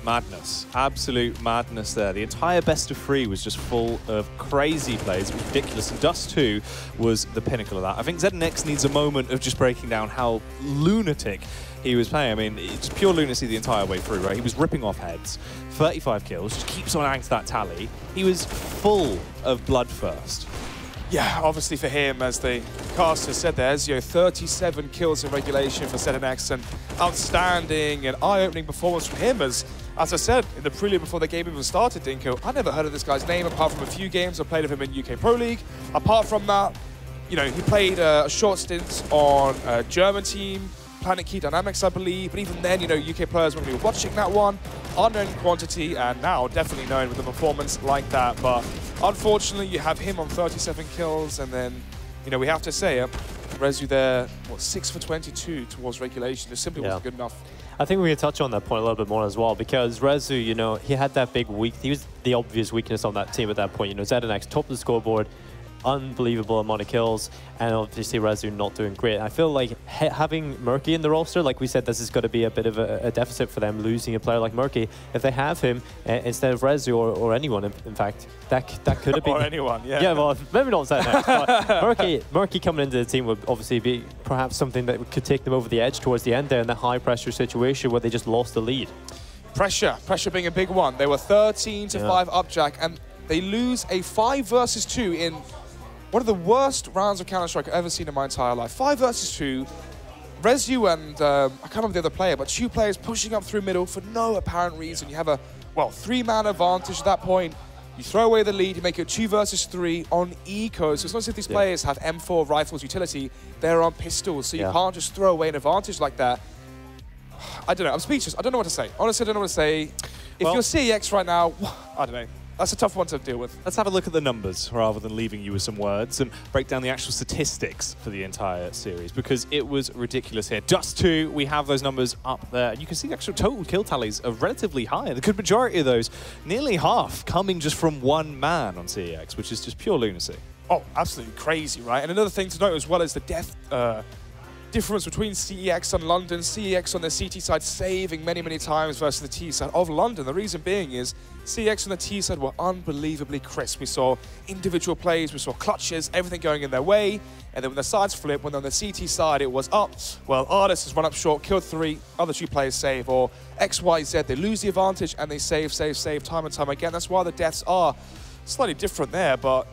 Madness. Absolute madness there. The entire best of 3 was just full of crazy plays, ridiculous. And Dust 2 was the pinnacle of that. I think ZNX needs a moment of just breaking down how lunatic he was playing. I mean, it's pure lunacy the entire way through, right? He was ripping off heads, 35 kills, just keeps on adding to that tally. He was full of bloodthirst. Yeah, obviously for him, as the caster said, there's 37 kills in regulation for ZNX, and outstanding and eye-opening performance from him. As I said in the prelude before the game even started, Dinko, I never heard of this guy's name apart from a few games I played of him in UK Pro League. Apart from that, you know, he played a short stint on a German team, Planet Key Dynamics, I believe, but even then, you know, UK players were going to be watching that one, unknown quantity, and now definitely known with a performance like that. But unfortunately, you have him on 37 kills, and then, you know, we have to say it, Rezu there, what, 6 for 22 towards regulation. It simply wasn't good enough. I think we can touch on that point a little bit more as well, because Rezu, you know, he had that big weak, he was the obvious weakness on that team at that point. You know, ZNX top of the scoreboard, unbelievable amount of kills, and obviously Rezu not doing great. I feel like having Murky in the roster, like we said, this is going to be a bit of a deficit for them, losing a player like Murky. If they have him instead of Rezu or anyone, in fact, that could have been... or anyone, yeah. Yeah, well, maybe not ZNX, but Murky coming into the team would obviously be perhaps something that could take them over the edge towards the end there in that high-pressure situation where they just lost the lead. Pressure being a big one. They were 13-5 up, Jack, and they lose a 5 versus 2 in one of the worst rounds of Counter-Strike I've ever seen in my entire life. 5 versus 2. Rezu and, I can't remember the other player, but 2 players pushing up through middle for no apparent reason. You have a well, 3-man advantage at that point. You throw away the lead, you make it 2 versus 3 on eco. So it's not as if these players have M4 rifles utility, they're on pistols. So you can't just throw away an advantage like that. I don't know, I'm speechless. I don't know what to say. Honestly, I don't know what to say. If you're CEX right now, I don't know. That's a tough one to deal with. Let's have a look at the numbers rather than leaving you with some words and break down the actual statistics for the entire series, because it was ridiculous here. Dust 2, we have those numbers up there. And you can see the actual total kill tallies are relatively high. The good majority of those, nearly half, coming just from one man on CEX, which is just pure lunacy. Oh, absolutely crazy, right? And another thing to note as well is the death difference between CEX and London. CEX on the CT side saving many, many times versus the T side of London. The reason being is CEX on the T side were unbelievably crisp. We saw individual plays, we saw clutches, everything going in their way. And then when the sides flip, when on the CT side it was up, well, Artist has run up short, killed 3, other 2 players save, or XYZ, they lose the advantage and they save time and time again. That's why the deaths are slightly different there, but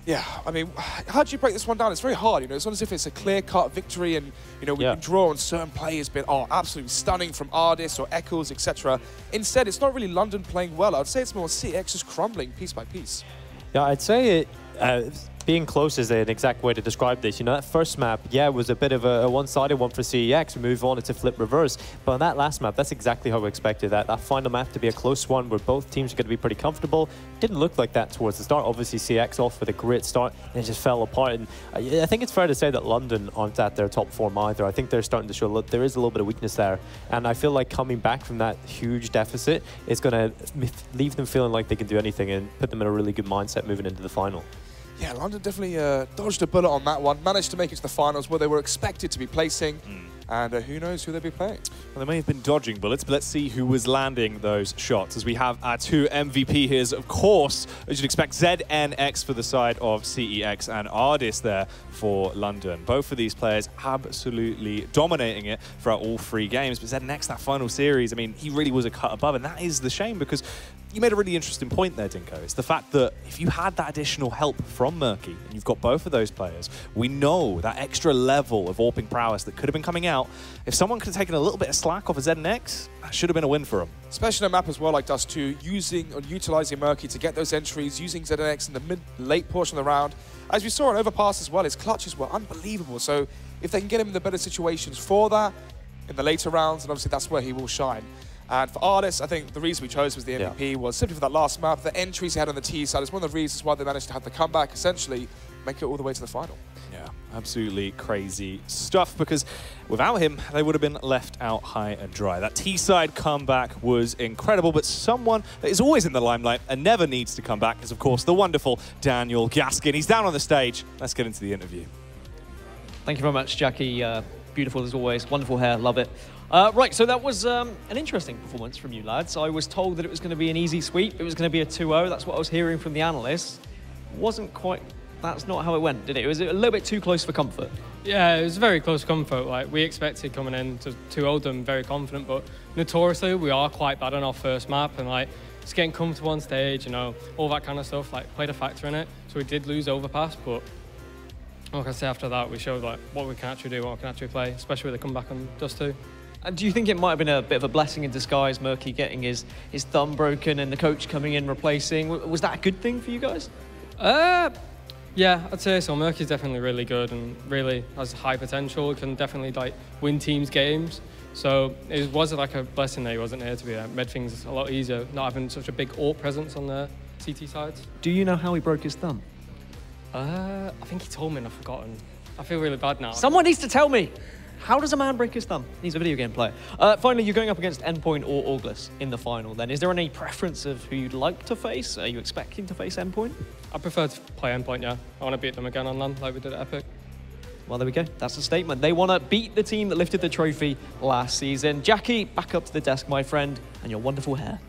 yeah, I mean, how do you break this one down? It's very hard, you know. It's not as if it's a clear-cut victory and, you know, we can draw on certain players being, absolutely stunning from Ardis or Eccles, etc. Instead, it's not really London playing well. I'd say it's more CX just crumbling piece by piece. Yeah, I'd say being close is an exact way to describe this. You know, that first map, it was a bit of a one-sided one for CEX. We move on, it's a flip reverse. But on that last map, that's exactly how we expected that final map to be a close one where both teams are going to be pretty comfortable. Didn't look like that towards the start. Obviously, CEX off with a great start, and it just fell apart. And I think it's fair to say that London aren't at their top form either. I think they're starting to show there is a little bit of weakness there. And I feel like coming back from that huge deficit is going to leave them feeling like they can do anything and put them in a really good mindset moving into the final. Yeah, London definitely dodged a bullet on that one. Managed to make it to the finals where they were expected to be placing. And who knows who they'll be playing. Well, they may have been dodging bullets, but let's see who was landing those shots. As we have our 2 MVP here, of course, as you'd expect, ZNX for the side of CEX and Ardis there for London. Both of these players absolutely dominating it throughout all 3 games. But ZNX, that final series, I mean, he really was a cut above, and that is the shame, because you made a really interesting point there, Dinko. It's the fact that if you had that additional help from Murky, and you've got both of those players, we know that extra level of AWPing prowess that could have been coming out. If someone could have taken a little bit of slack off of ZNX, that should have been a win for him. Especially on a map as well like Dust 2, utilising Murky to get those entries, using ZNX in the late portion of the round. As we saw on Overpass as well, his clutches were unbelievable. So if they can get him in the better situations for that, in the later rounds, and obviously that's where he will shine. And for Ardis, I think the reason we chose was the MVP was simply for that last map. The entries he had on the T side is one of the reasons why they managed to have the comeback, essentially make it all the way to the final. Yeah, absolutely crazy stuff, because without him, they would have been left out high and dry. That T-side comeback was incredible, but someone that is always in the limelight and never needs to come back is, of course, the wonderful Daniel Gaskin. He's down on the stage. Let's get into the interview. Thank you very much, Jackie. Beautiful as always. Wonderful hair. Love it. Right, so that was an interesting performance from you lads. I was told that it was going to be an easy sweep. It was going to be a 2-0. That's what I was hearing from the analysts. Wasn't quite... That's not how it went, did it? It was a little bit too close for comfort. Yeah, it was very close comfort. Like, we expected coming in to 2-0 them very confident, but notoriously we are quite bad on our first map, and like just getting comfortable on stage, you know, all that kind of stuff, like played a factor in it. So we did lose Overpass, but like I say, after that we showed like what we can actually do, what we can actually play, especially with the comeback on Dust 2. And do you think it might have been a bit of a blessing in disguise, Murky getting his thumb broken and the coach coming in replacing? Was that a good thing for you guys? Yeah, I'd say so. Murky's definitely really good and really has high potential. Can definitely like win teams games. So it was like a blessing that he wasn't here to be there. Made things a lot easier, not having such a big AWP presence on the CT sides. Do you know how he broke his thumb? I think he told me and I've forgotten. I feel really bad now. Someone needs to tell me. How does a man break his thumb? He's a video game player. Finally, you're going up against Endpoint or Auglis in the final then. Is there any preference of who you'd like to face? Are you expecting to face Endpoint? I prefer to play Endpoint, yeah. I want to beat them again on LAN like we did at Epic. Well, there we go. That's a statement. They want to beat the team that lifted the trophy last season. Jackie, back up to the desk, my friend, and your wonderful hair.